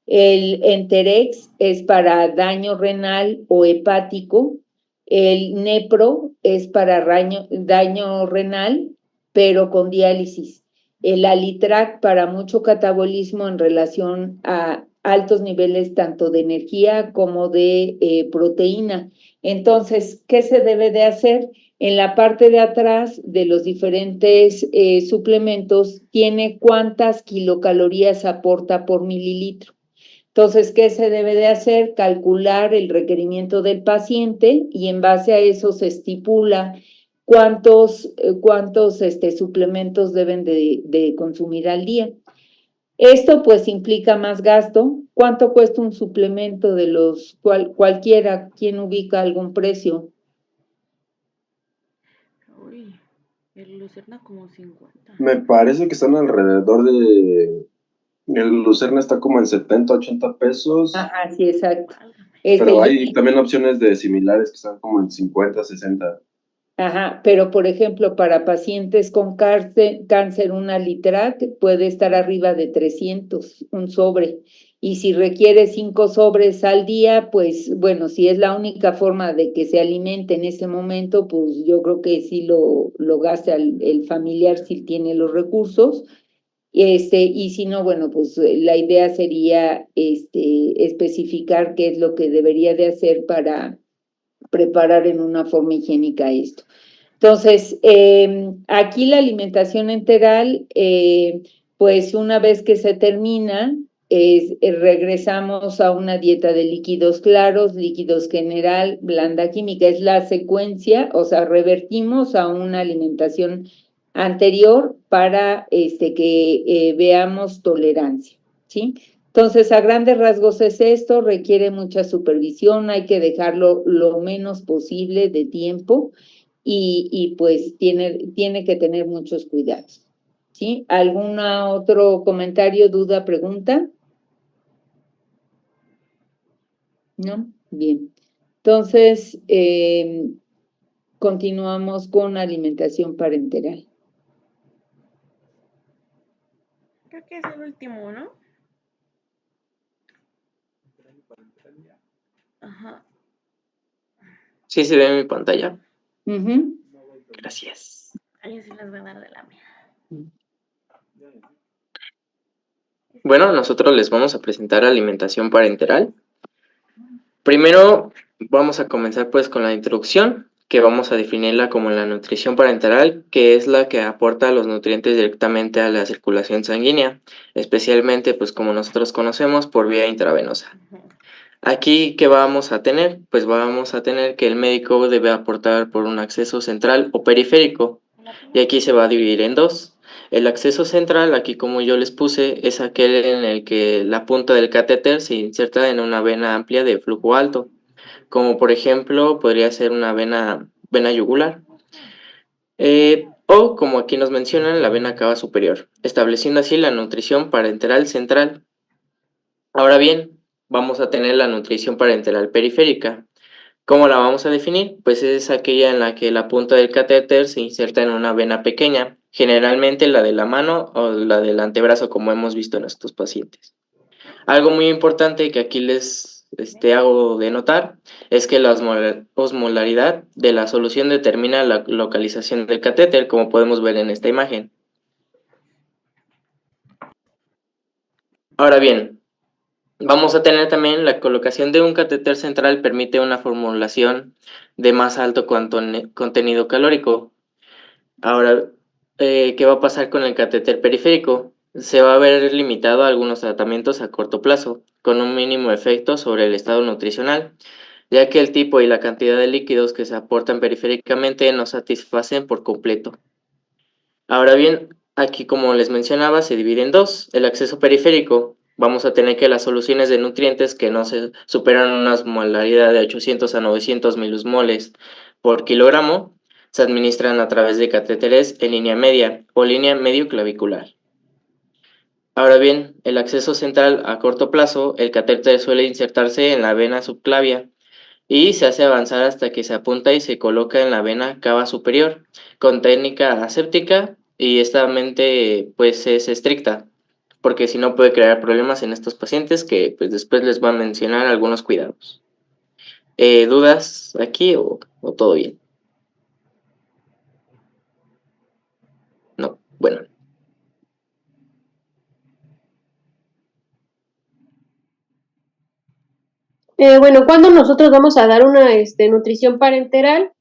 El Enterex es para daño renal o hepático. El Nepro es para daño renal, pero con diálisis. El Alitrac para mucho catabolismo en relación a altos niveles tanto de energía como de proteína. Entonces, ¿qué se debe de hacer? En la parte de atrás de los diferentes suplementos tiene cuántas kilocalorías aporta por mililitro. Entonces, ¿qué se debe de hacer? Calcular el requerimiento del paciente y en base a eso se estipula cuántos suplementos deben de consumir al día. Esto pues implica más gasto. ¿Cuánto cuesta un suplemento de los cualquiera? ¿Quién ubica algún precio? Uy, el Lucerna como 50. Me parece que están alrededor de. El Lucerna está como en 70, 80 pesos. Ajá, sí, exacto. Pero hay también opciones de similares que están como en 50, 60. Ajá, pero por ejemplo, para pacientes con cáncer, un Alitrac puede estar arriba de 300, un sobre. Y si requiere 5 sobres al día, pues bueno, si es la única forma de que se alimente en ese momento, pues yo creo que sí lo gasta el familiar si tiene los recursos. Y si no, bueno, pues la idea sería especificar qué es lo que debería de hacer para preparar en una forma higiénica esto. Entonces, aquí la alimentación enteral, pues una vez que se termina, regresamos a una dieta de líquidos claros, líquidos general, blanda química, es la secuencia, o sea, revertimos a una alimentación anterior para que veamos tolerancia, ¿sí? Entonces, a grandes rasgos es esto, requiere mucha supervisión, hay que dejarlo lo menos posible de tiempo y pues tiene que tener muchos cuidados, ¿sí? ¿Algún otro comentario, duda, pregunta? ¿No? Bien. Entonces, Continuamos con alimentación parenteral. Creo que es el último, ¿no? Ajá. Sí se ve en mi pantalla. Ujú. Gracias. Ahí sí les voy a dar de la mía. Bueno, nosotros les vamos a presentar alimentación parenteral. Primero vamos a comenzar pues con la introducción, que vamos a definirla como la nutrición parenteral, que es la que aporta los nutrientes directamente a la circulación sanguínea, especialmente pues como nosotros conocemos por vía intravenosa. Aquí, ¿qué vamos a tener? Pues vamos a tener que el médico debe aportar por un acceso central o periférico, y aquí se va a dividir en dos. El acceso central, aquí como yo les puse, es aquel en el que la punta del catéter se inserta en una vena amplia de flujo alto, como por ejemplo podría ser una vena yugular, o como aquí nos mencionan, la vena cava superior, estableciendo así la nutrición parenteral central. Ahora bien, vamos a tener la nutrición parenteral periférica. ¿Cómo la vamos a definir? Pues es aquella en la que la punta del catéter se inserta en una vena pequeña, generalmente la de la mano o la del antebrazo, como hemos visto en estos pacientes. Algo muy importante que aquí les hago de notar es que la osmolaridad de la solución determina la localización del catéter, como podemos ver en esta imagen. Ahora bien, vamos a tener también la colocación de un catéter central permite una formulación de más alto contenido calórico. Ahora, ¿qué va a pasar con el catéter periférico? Se va a ver limitado a algunos tratamientos a corto plazo, con un mínimo efecto sobre el estado nutricional, ya que el tipo y la cantidad de líquidos que se aportan periféricamente no satisfacen por completo. Ahora bien, aquí como les mencionaba, se divide en dos. El acceso periférico, vamos a tener que las soluciones de nutrientes que no se superan una osmolaridad de 800 a 900 milismoles por kilogramo, se administran a través de catéteres en línea media o línea medio clavicular. Ahora bien, el acceso central a corto plazo, el catéter suele insertarse en la vena subclavia y se hace avanzar hasta que se apunta y se coloca en la vena cava superior, con técnica aséptica, y esta mente pues es estricta, porque si no puede crear problemas en estos pacientes que pues después les va a mencionar algunos cuidados. ¿Dudas aquí o todo bien? No, bueno. Bueno, cuando nosotros vamos a dar una nutrición parenteral,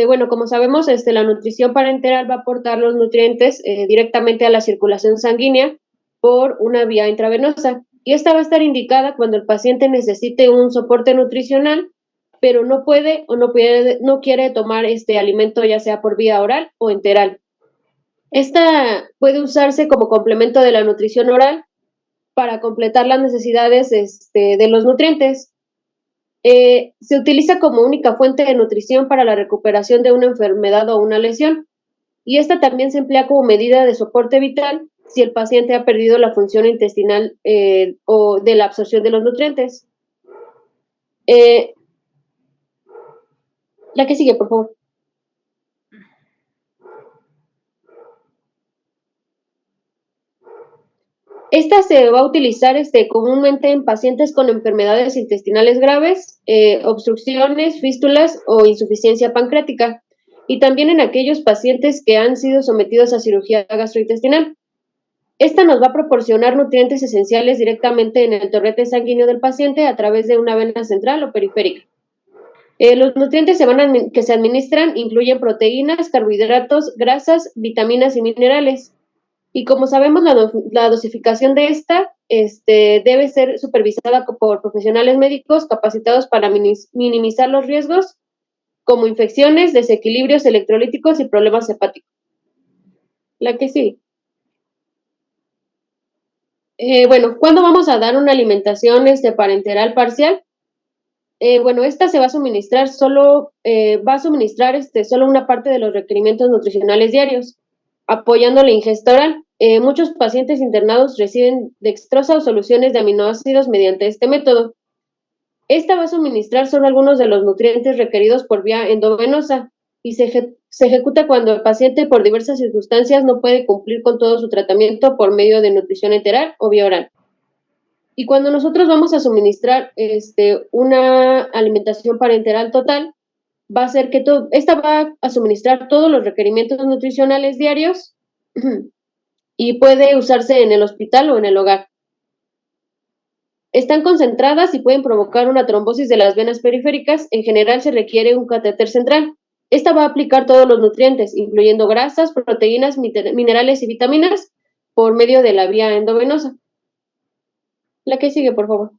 bueno, como sabemos, la nutrición parenteral va a aportar los nutrientes directamente a la circulación sanguínea por una vía intravenosa. Y esta va a estar indicada cuando el paciente necesite un soporte nutricional, pero no puede o no quiere tomar este alimento ya sea por vía oral o enteral. Esta puede usarse como complemento de la nutrición oral para completar las necesidades de los nutrientes. Se utiliza como única fuente de nutrición para la recuperación de una enfermedad o una lesión, y esta también se emplea como medida de soporte vital si el paciente ha perdido la función intestinal o de la absorción de los nutrientes. La que sigue, por favor. Esta se va a utilizar comúnmente en pacientes con enfermedades intestinales graves, obstrucciones, fístulas o insuficiencia pancreática, y también en aquellos pacientes que han sido sometidos a cirugía gastrointestinal. Esta nos va a proporcionar nutrientes esenciales directamente en el torrente sanguíneo del paciente a través de una vena central o periférica. Los nutrientes que se administran incluyen proteínas, carbohidratos, grasas, vitaminas y minerales. Y como sabemos, la dosificación de esta debe ser supervisada por profesionales médicos capacitados para minimizar los riesgos como infecciones, desequilibrios electrolíticos y problemas hepáticos. La que sí. Bueno, ¿cuándo vamos a dar una alimentación parenteral parcial? Bueno, esta se va a suministrar solo una parte de los requerimientos nutricionales diarios, apoyando la ingesta oral. Muchos pacientes internados reciben dextrosa o soluciones de aminoácidos mediante este método. Esta va a suministrar solo algunos de los nutrientes requeridos por vía endovenosa, y se ejecuta cuando el paciente por diversas circunstancias no puede cumplir con todo su tratamiento por medio de nutrición enteral o vía oral. Y cuando nosotros vamos a suministrar una alimentación parenteral total, va a ser que esta va a suministrar todos los requerimientos nutricionales diarios y puede usarse en el hospital o en el hogar. Están concentradas y pueden provocar una trombosis de las venas periféricas. En general se requiere un catéter central. Esta va a aplicar todos los nutrientes, incluyendo grasas, proteínas, minerales y vitaminas, por medio de la vía endovenosa. La que sigue, por favor.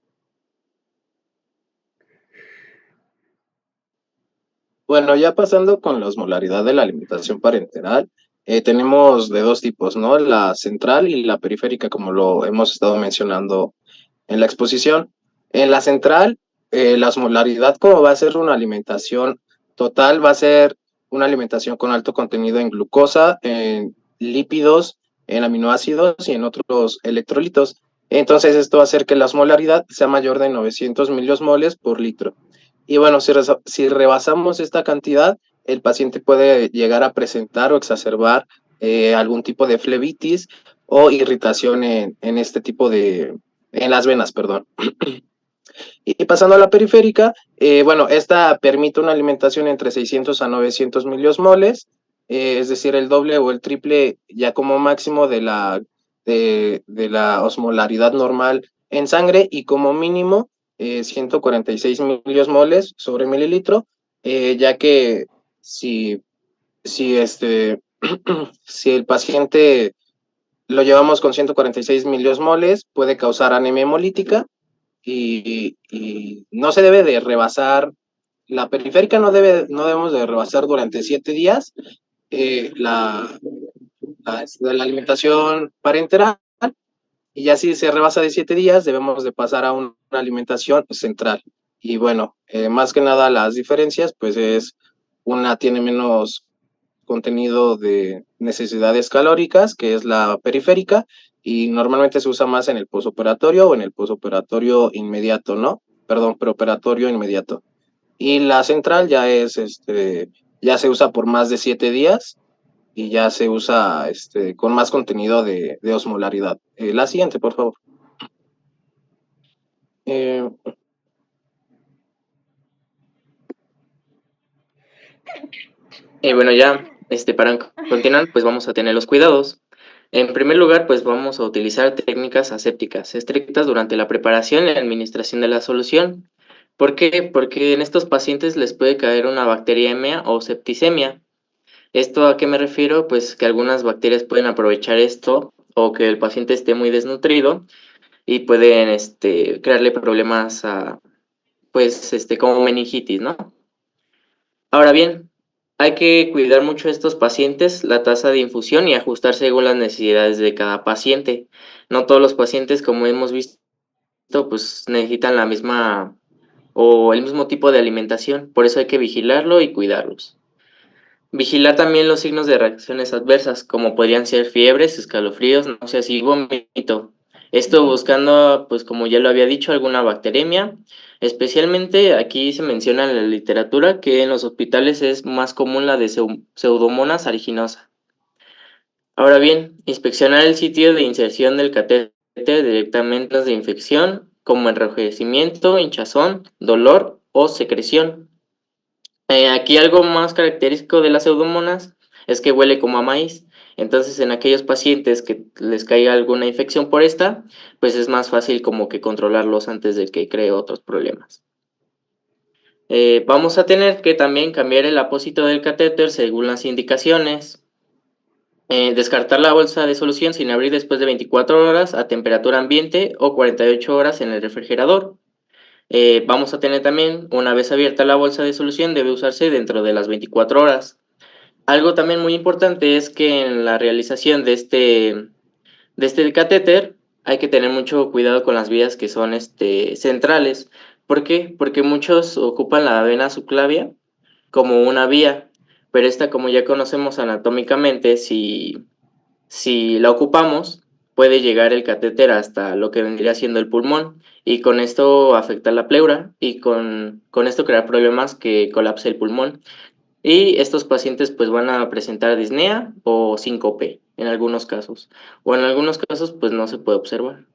Bueno, ya pasando con la osmolaridad de la alimentación parenteral, tenemos de dos tipos, ¿no? La central y la periférica, como lo hemos estado mencionando en la exposición. En la central, la osmolaridad, como va a ser una alimentación total, va a ser una alimentación con alto contenido en glucosa, en lípidos, en aminoácidos y en otros electrolitos. Entonces, esto va a hacer que la osmolaridad sea mayor de 900 miliosmoles por litro. Y bueno, si rebasamos esta cantidad, el paciente puede llegar a presentar o exacerbar algún tipo de flebitis o irritación en este tipo en las venas, perdón. Y pasando a la periférica, bueno, esta permite una alimentación entre 600 a 900 miliosmoles, es decir, el doble o el triple ya como máximo de la osmolaridad normal en sangre y como mínimo 146 miliosmoles sobre mililitro, ya que si, si el paciente lo llevamos con 146 miliosmoles, puede causar anemia hemolítica y no se debe de rebasar, la periférica no debemos de rebasar durante 7 días la alimentación parenteral, y ya si se rebasa de 7 días debemos de pasar a una alimentación central. Y bueno, más que nada las diferencias, pues una tiene menos contenido de necesidades calóricas, que es la periférica, y normalmente se usa más en el posoperatorio o en el posoperatorio inmediato, ¿no? Perdón, preoperatorio inmediato. Y la central ya se usa por más de 7 días y ya se usa con más contenido de osmolaridad. La siguiente, por favor. Bueno, ya para continuar, pues vamos a tener los cuidados. En primer lugar, pues vamos a utilizar técnicas asépticas estrictas durante la preparación y administración de la solución. ¿Por qué? Porque en estos pacientes les puede caer una bacteriemia o septicemia. ¿Esto a qué me refiero? Pues que algunas bacterias pueden aprovechar esto o que el paciente esté muy desnutrido y pueden crearle problemas como meningitis, ¿no? Ahora bien, hay que cuidar mucho a estos pacientes, la tasa de infusión y ajustar según las necesidades de cada paciente. No todos los pacientes, como hemos visto, pues necesitan la misma o el mismo tipo de alimentación, por eso hay que vigilarlo y cuidarlos. Vigilar también los signos de reacciones adversas, como podrían ser fiebres, escalofríos, náuseas y vómito. Esto buscando, pues como ya lo había dicho, alguna bacteriemia. Especialmente aquí se menciona en la literatura que en los hospitales es más común la de Pseudomonas aeruginosa. Ahora bien, inspeccionar el sitio de inserción del catéter directamente de infección, como enrojecimiento, hinchazón, dolor o secreción. Aquí algo más característico de las pseudomonas es que huele como a maíz. Entonces, en aquellos pacientes que les caiga alguna infección por esta, pues es más fácil como que controlarlos antes de que cree otros problemas. Vamos a tener que también cambiar el apósito del catéter según las indicaciones. Descartar la bolsa de solución sin abrir después de 24 horas a temperatura ambiente o 48 horas en el refrigerador. Vamos a tener también, una vez abierta la bolsa de solución, debe usarse dentro de las 24 horas. Algo también muy importante es que en la realización de este catéter hay que tener mucho cuidado con las vías que son centrales. ¿Por qué? Porque muchos ocupan la vena subclavia como una vía, pero esta, como ya conocemos anatómicamente, si la ocupamos, puede llegar el catéter hasta lo que vendría siendo el pulmón y con esto afectar la pleura y con esto crear problemas que colapse el pulmón. Y estos pacientes pues van a presentar disnea o síncope en algunos casos, o en algunos casos pues no se puede observar.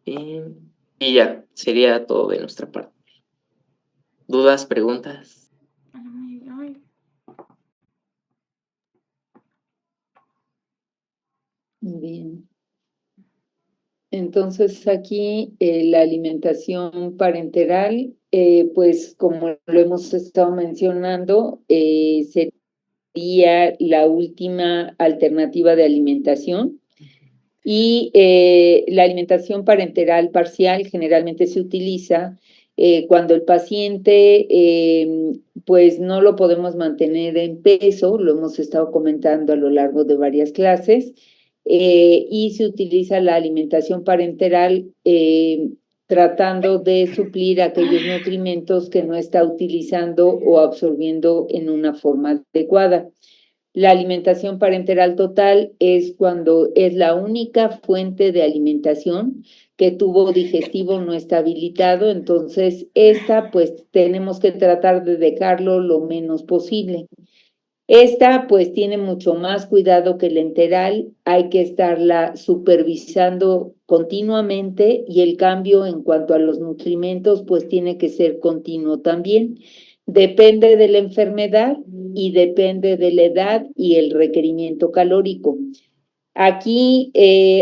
Y ya, sería todo de nuestra parte. ¿Dudas, preguntas? Ay. Bien. Entonces aquí la alimentación parenteral, pues como lo hemos estado mencionando, sería la última alternativa de alimentación. Y la alimentación parenteral parcial generalmente se utiliza cuando el paciente pues no lo podemos mantener en peso, lo hemos estado comentando a lo largo de varias clases, y se utiliza la alimentación parenteral tratando de suplir aquellos nutrimentos que no está utilizando o absorbiendo en una forma adecuada. La alimentación parenteral total es cuando es la única fuente de alimentación que tuvo digestivo no estabilizado, entonces esta pues tenemos que tratar de dejarlo lo menos posible. Esta pues tiene mucho más cuidado que la enteral, hay que estarla supervisando continuamente y el cambio en cuanto a los nutrimentos pues tiene que ser continuo también. Depende de la enfermedad y depende de la edad y el requerimiento calórico. Aquí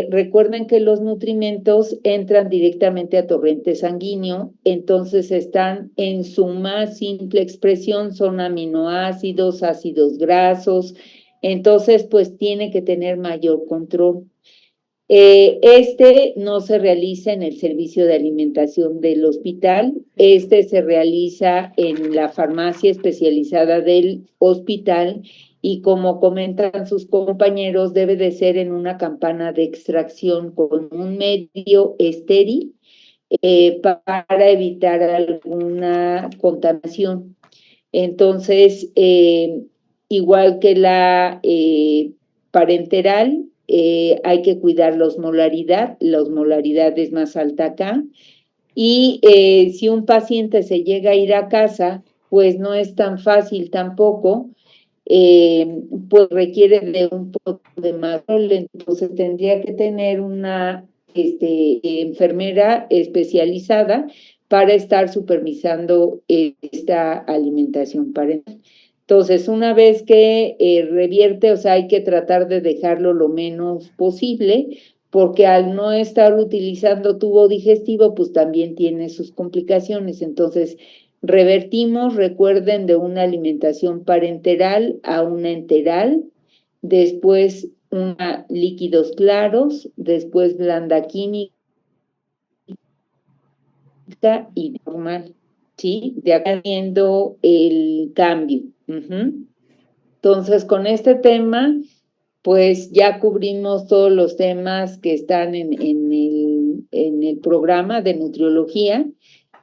recuerden que los nutrimentos entran directamente a torrente sanguíneo, entonces están en su más simple expresión, son aminoácidos, ácidos grasos, entonces pues tiene que tener mayor control. Este no se realiza en el servicio de alimentación del hospital, este se realiza en la farmacia especializada del hospital y como comentan sus compañeros, debe de ser en una campana de extracción con un medio estéril para evitar alguna contaminación. Entonces, igual que la parenteral, hay que cuidar la osmolaridad es más alta acá, y si un paciente se llega a ir a casa, pues no es tan fácil tampoco, pues requiere de un poco de más, entonces tendría que tener una enfermera especializada para estar supervisando esta alimentación parental. Entonces, una vez que revierte, o sea, hay que tratar de dejarlo lo menos posible, porque al no estar utilizando tubo digestivo, pues también tiene sus complicaciones. Entonces, revertimos, recuerden, de una alimentación parenteral a una enteral, después una líquidos claros, después blanda química y normal, ¿sí? De acá viendo el cambio. Entonces, con este tema, pues ya cubrimos todos los temas que están en el programa de nutriología.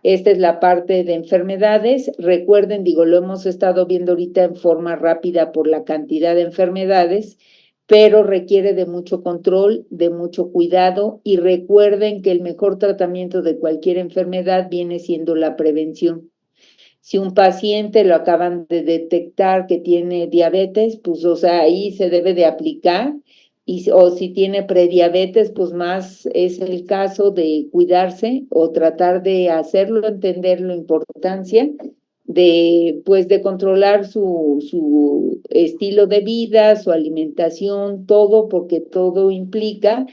Esta es la parte de enfermedades. Recuerden, digo, lo hemos estado viendo ahorita en forma rápida por la cantidad de enfermedades, pero requiere de mucho control, de mucho cuidado, y recuerden que el mejor tratamiento de cualquier enfermedad viene siendo la prevención. Si un paciente lo acaban de detectar que tiene diabetes, pues, o sea, ahí se debe de aplicar, o si tiene prediabetes, pues más es el caso de cuidarse o tratar de hacerlo entender la importancia de, pues, de controlar su estilo de vida, su alimentación, todo, porque todo implica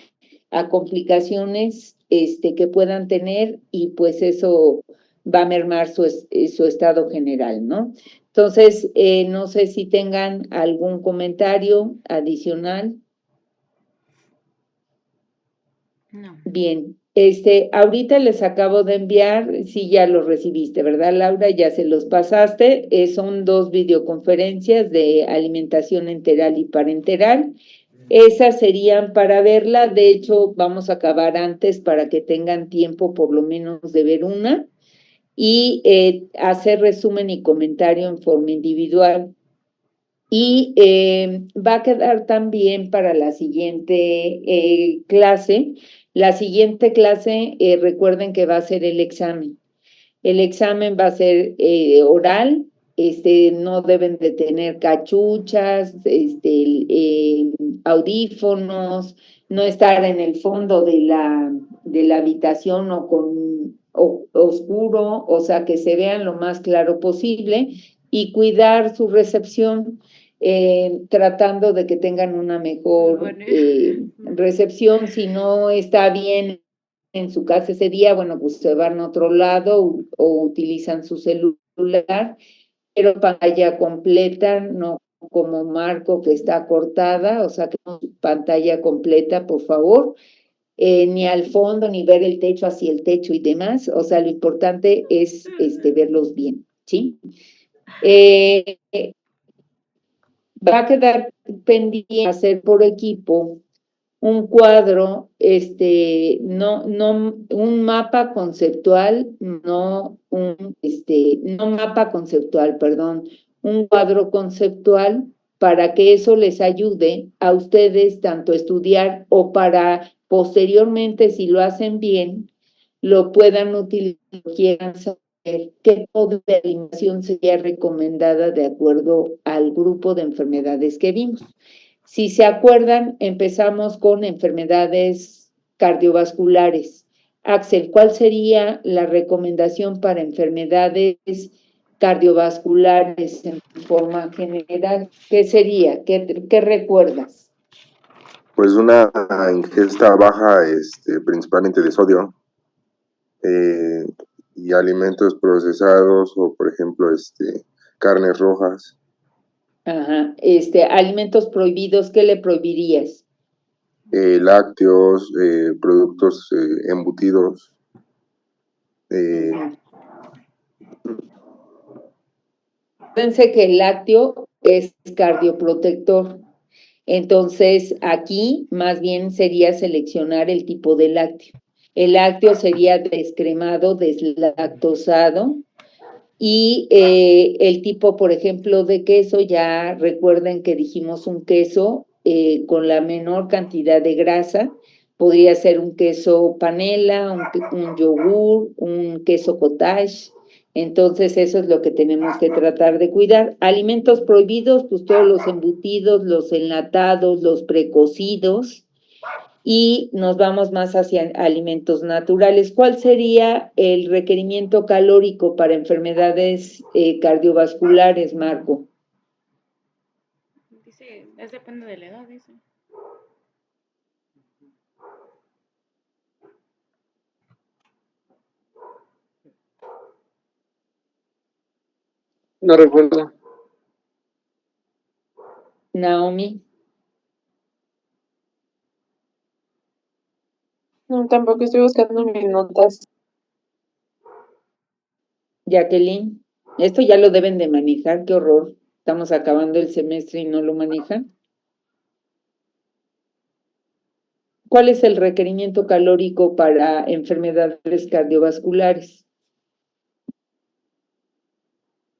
a complicaciones que puedan tener y pues eso va a mermar su estado general, ¿no? Entonces, no sé si tengan algún comentario adicional. No. Bien, ahorita les acabo de enviar, sí, ya los recibiste, ¿verdad, Laura? Ya se los pasaste. Son 2 videoconferencias de alimentación enteral y parenteral. Esas serían para verla, de hecho, vamos a acabar antes para que tengan tiempo por lo menos de ver una y hacer resumen y comentario en forma individual. Y va a quedar también para la siguiente clase. La siguiente clase, recuerden que va a ser el examen. El examen va a ser oral, no deben de tener cachuchas, audífonos, no estar en el fondo de la habitación o con oscuro, o sea, que se vean lo más claro posible y cuidar su recepción, tratando de que tengan una mejor recepción. Si no está bien en su casa ese día, bueno, pues se van a otro lado o utilizan su celular, pero pantalla completa, no como Marco que está cortada, o sea, que pantalla completa, por favor. Ni al fondo, ni ver el techo hacia el techo y demás. O sea, lo importante es verlos bien, ¿sí? Va a quedar pendiente hacer por equipo un cuadro, un mapa conceptual, no mapa conceptual, perdón, un cuadro conceptual para que eso les ayude a ustedes tanto a estudiar o para posteriormente, si lo hacen bien, lo puedan utilizar, quieran saber qué tipo de alimentación sería recomendada de acuerdo al grupo de enfermedades que vimos. Si se acuerdan, empezamos con enfermedades cardiovasculares. Axel, ¿cuál sería la recomendación para enfermedades cardiovasculares en forma general? ¿Qué sería? ¿Qué recuerdas? Pues una ingesta baja, principalmente de sodio, y alimentos procesados o, por ejemplo, carnes rojas. Ajá. Alimentos prohibidos, ¿qué le prohibirías? Lácteos, productos embutidos. Acuérdense que el lácteo es cardioprotector. Entonces, aquí más bien sería seleccionar el tipo de lácteo. El lácteo sería descremado, deslactosado, y el tipo, por ejemplo, de queso, ya recuerden que dijimos un queso con la menor cantidad de grasa. Podría ser un queso panela, un yogur, un queso cottage. Entonces, eso es lo que tenemos que tratar de cuidar. Alimentos prohibidos, pues todos los embutidos, los enlatados, los precocidos, y nos vamos más hacia alimentos naturales. ¿Cuál sería el requerimiento calórico para enfermedades cardiovasculares, Marco? Dice, depende de la edad, dice. No recuerdo. Naomi. No, tampoco estoy buscando mis notas. Jacqueline, esto ya lo deben de manejar, qué horror. Estamos acabando el semestre y no lo manejan. ¿Cuál es el requerimiento calórico para enfermedades cardiovasculares?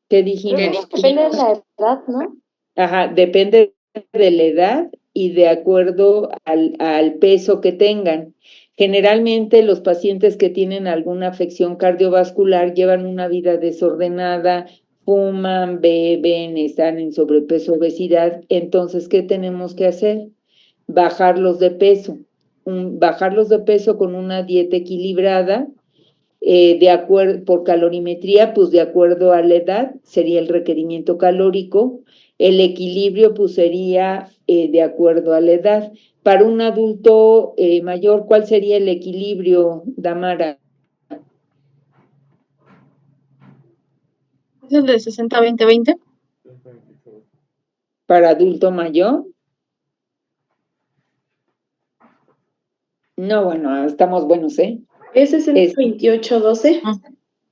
¿Qué dijimos? Depende de la edad, ¿no? Ajá, depende de la edad y de acuerdo al peso que tengan. Generalmente los pacientes que tienen alguna afección cardiovascular llevan una vida desordenada, fuman, beben, están en sobrepeso, obesidad. Entonces, ¿qué tenemos que hacer? Bajarlos de peso. Bajarlos de peso con una dieta equilibrada, de acuerdo, por calorimetría, pues de acuerdo a la edad, sería el requerimiento calórico. El equilibrio, pues sería de acuerdo a la edad. Para un adulto mayor, ¿cuál sería el equilibrio, Damara? ¿Es el de 60-20-20? ¿Para adulto mayor? No, bueno, estamos buenos, ¿eh? Es 60-28-12.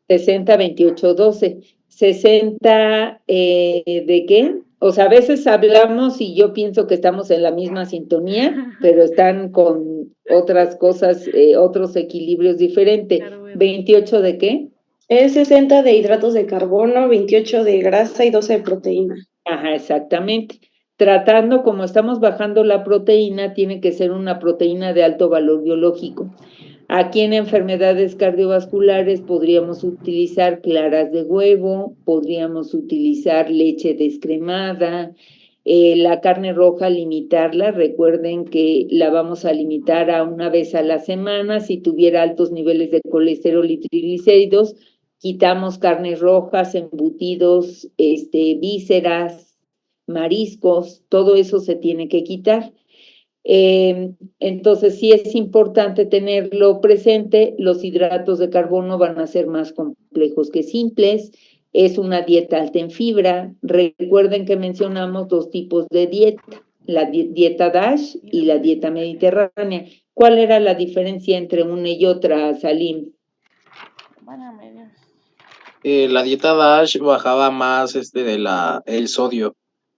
60-28-12. 60, ¿de qué? O sea, a veces hablamos y yo pienso que estamos en la misma sintonía, pero están con otras cosas, otros equilibrios diferentes. ¿28 de qué? Es 60 de hidratos de carbono, 28 de grasa y 12 de proteína. Ajá, exactamente. Tratando, como estamos bajando la proteína, tiene que ser una proteína de alto valor biológico. Aquí en enfermedades cardiovasculares podríamos utilizar claras de huevo, podríamos utilizar leche descremada, la carne roja limitarla, recuerden que la vamos a limitar a una vez a la semana. Si tuviera altos niveles de colesterol y triglicéridos, quitamos carnes rojas, embutidos, vísceras, mariscos, todo eso se tiene que quitar. Entonces sí es importante tenerlo presente. Los hidratos de carbono van a ser más complejos que simples. Es una dieta alta en fibra. Recuerden que mencionamos dos tipos de dieta, la dieta DASH y la dieta mediterránea. ¿Cuál era la diferencia entre una y otra, Salim? La dieta DASH bajaba más el sodio,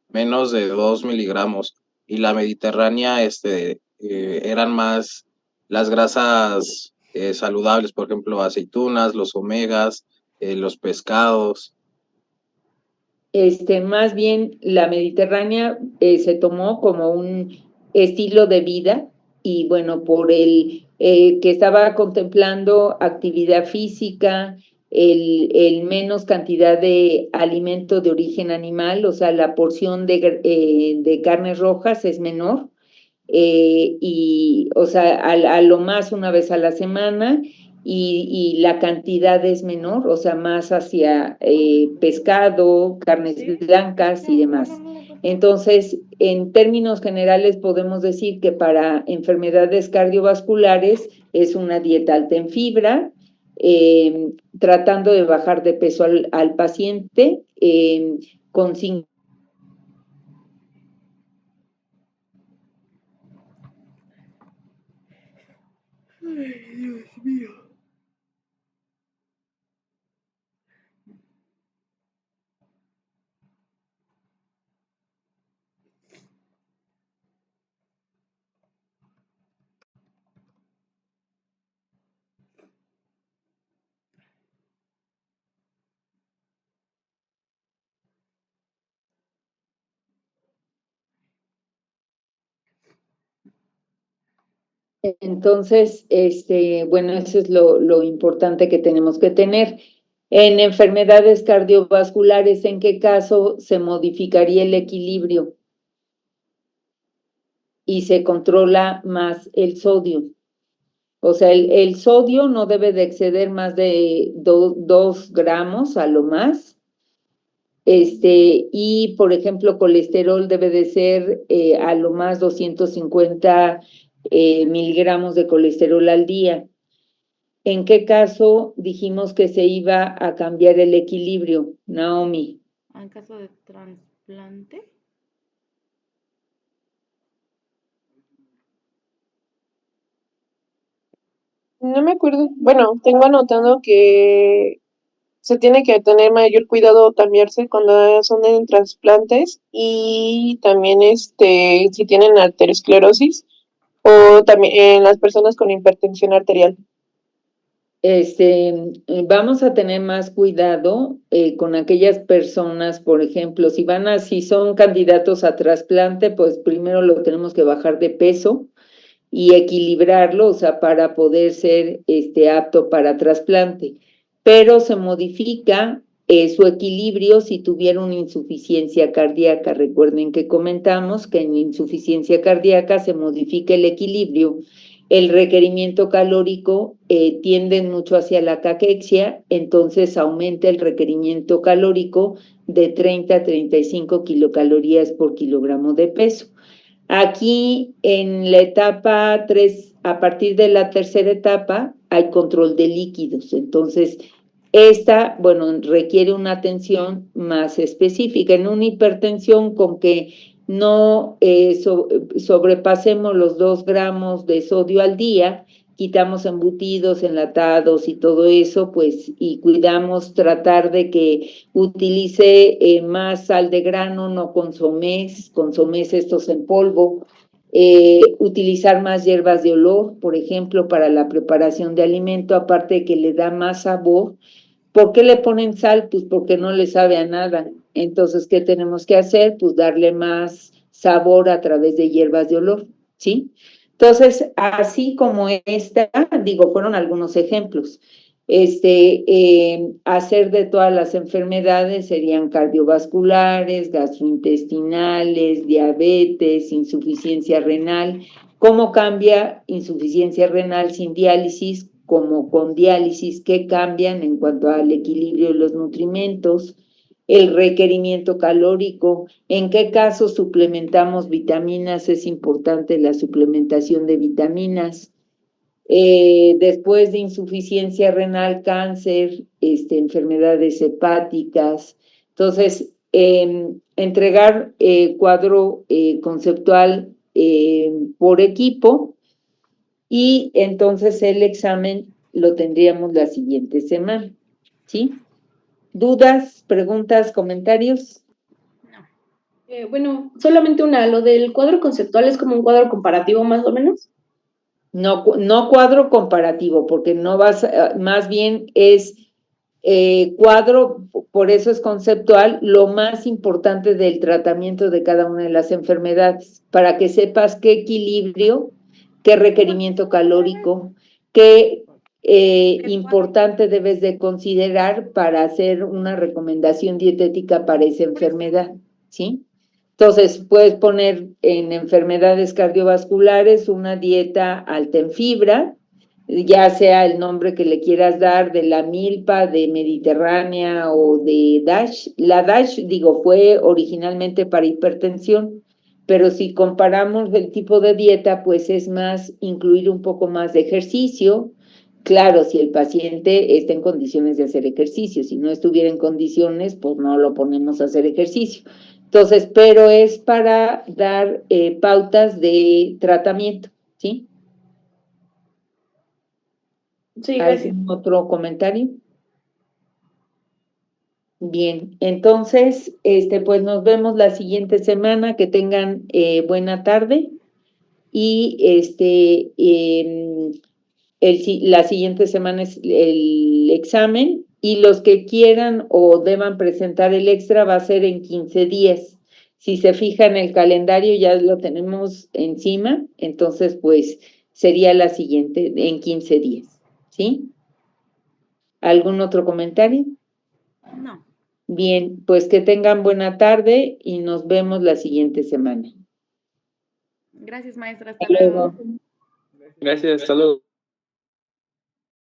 menos de 2 miligramos, y la mediterránea eran más las grasas saludables, por ejemplo, aceitunas, los omegas, los pescados. Más bien la mediterránea se tomó como un estilo de vida y bueno, por el que estaba contemplando actividad física, el menos cantidad de alimento de origen animal, o sea, la porción de carnes rojas es menor, y o sea, a lo más una vez a la semana, y la cantidad es menor, o sea, más hacia pescado, carnes blancas y demás. Entonces, en términos generales podemos decir que para enfermedades cardiovasculares es una dieta alta en fibra, tratando de bajar de peso al paciente con 5 Entonces, bueno, eso es lo importante que tenemos que tener. En enfermedades cardiovasculares, ¿en qué caso se modificaría el equilibrio y se controla más el sodio? O sea, el sodio no debe de exceder más de 2 gramos a lo más. Y por ejemplo, colesterol debe de ser a lo más 250 miligramos de colesterol al día. ¿En qué caso dijimos que se iba a cambiar el equilibrio, Naomi? En caso de trasplante. No me acuerdo. Bueno, tengo anotado que se tiene que tener mayor cuidado cambiarse cuando son en trasplantes y también si tienen arteriosclerosis o también en las personas con hipertensión arterial. Vamos a tener más cuidado con aquellas personas, por ejemplo, si son candidatos a trasplante, pues primero lo tenemos que bajar de peso y equilibrarlo, o sea, para poder ser apto para trasplante. Pero se modifica su equilibrio si tuviera una insuficiencia cardíaca. Recuerden que comentamos que en insuficiencia cardíaca se modifica el equilibrio. El requerimiento calórico tiende mucho hacia la caquexia, entonces aumenta el requerimiento calórico de 30 a 35 kilocalorías por kilogramo de peso. Aquí en la etapa 3, a partir de la tercera etapa, hay control de líquidos. Entonces, esta, bueno, requiere una atención más específica. En una hipertensión, con que no sobrepasemos los 2 gramos de sodio al día, quitamos embutidos, enlatados y todo eso, pues, y cuidamos tratar de que utilice más sal de grano, no consomés estos en polvo, utilizar más hierbas de olor, por ejemplo, para la preparación de alimento, aparte de que le da más sabor. ¿Por qué le ponen sal? Pues porque no le sabe a nada. Entonces, ¿qué tenemos que hacer? Pues darle más sabor a través de hierbas de olor, ¿sí? Entonces, así como esta, digo, fueron algunos ejemplos. Hacer de todas las enfermedades serían cardiovasculares, gastrointestinales, diabetes, insuficiencia renal. ¿Cómo cambia insuficiencia renal sin diálisis? Como con diálisis, ¿qué cambian en cuanto al equilibrio de los nutrimentos? El requerimiento calórico, en qué casos suplementamos vitaminas, es importante la suplementación de vitaminas. Después de insuficiencia renal, cáncer, enfermedades hepáticas. Entonces, entregar cuadro conceptual por equipo y entonces el examen lo tendríamos la siguiente semana, ¿sí? ¿Dudas, preguntas, comentarios? Bueno, solamente una, lo del cuadro conceptual es como un cuadro comparativo más o menos. No, no cuadro comparativo, porque no vas, más bien es cuadro, por eso es conceptual, lo más importante del tratamiento de cada una de las enfermedades, para que sepas qué equilibrio, qué requerimiento calórico, qué importante debes de considerar para hacer una recomendación dietética para esa enfermedad, ¿sí? Entonces, puedes poner en enfermedades cardiovasculares una dieta alta en fibra, ya sea el nombre que le quieras dar, de la milpa, de mediterránea o de DASH. La DASH, digo, fue originalmente para hipertensión, pero si comparamos el tipo de dieta, pues es más incluir un poco más de ejercicio. Claro, si el paciente está en condiciones de hacer ejercicio, si no estuviera en condiciones, pues no lo ponemos a hacer ejercicio. Entonces, pero es para dar pautas de tratamiento, ¿sí? Sí, gracias. ¿Algún otro comentario? Bien, entonces, pues nos vemos la siguiente semana, que tengan buena tarde y la siguiente semana es el examen y los que quieran o deban presentar el extra va a ser en 15 días. Si se fijan el calendario ya lo tenemos encima, entonces pues sería la siguiente en 15 días, ¿sí? ¿Algún otro comentario? No. Bien, pues que tengan buena tarde y nos vemos la siguiente semana. Gracias, maestra. Hasta luego. Gracias, hasta luego.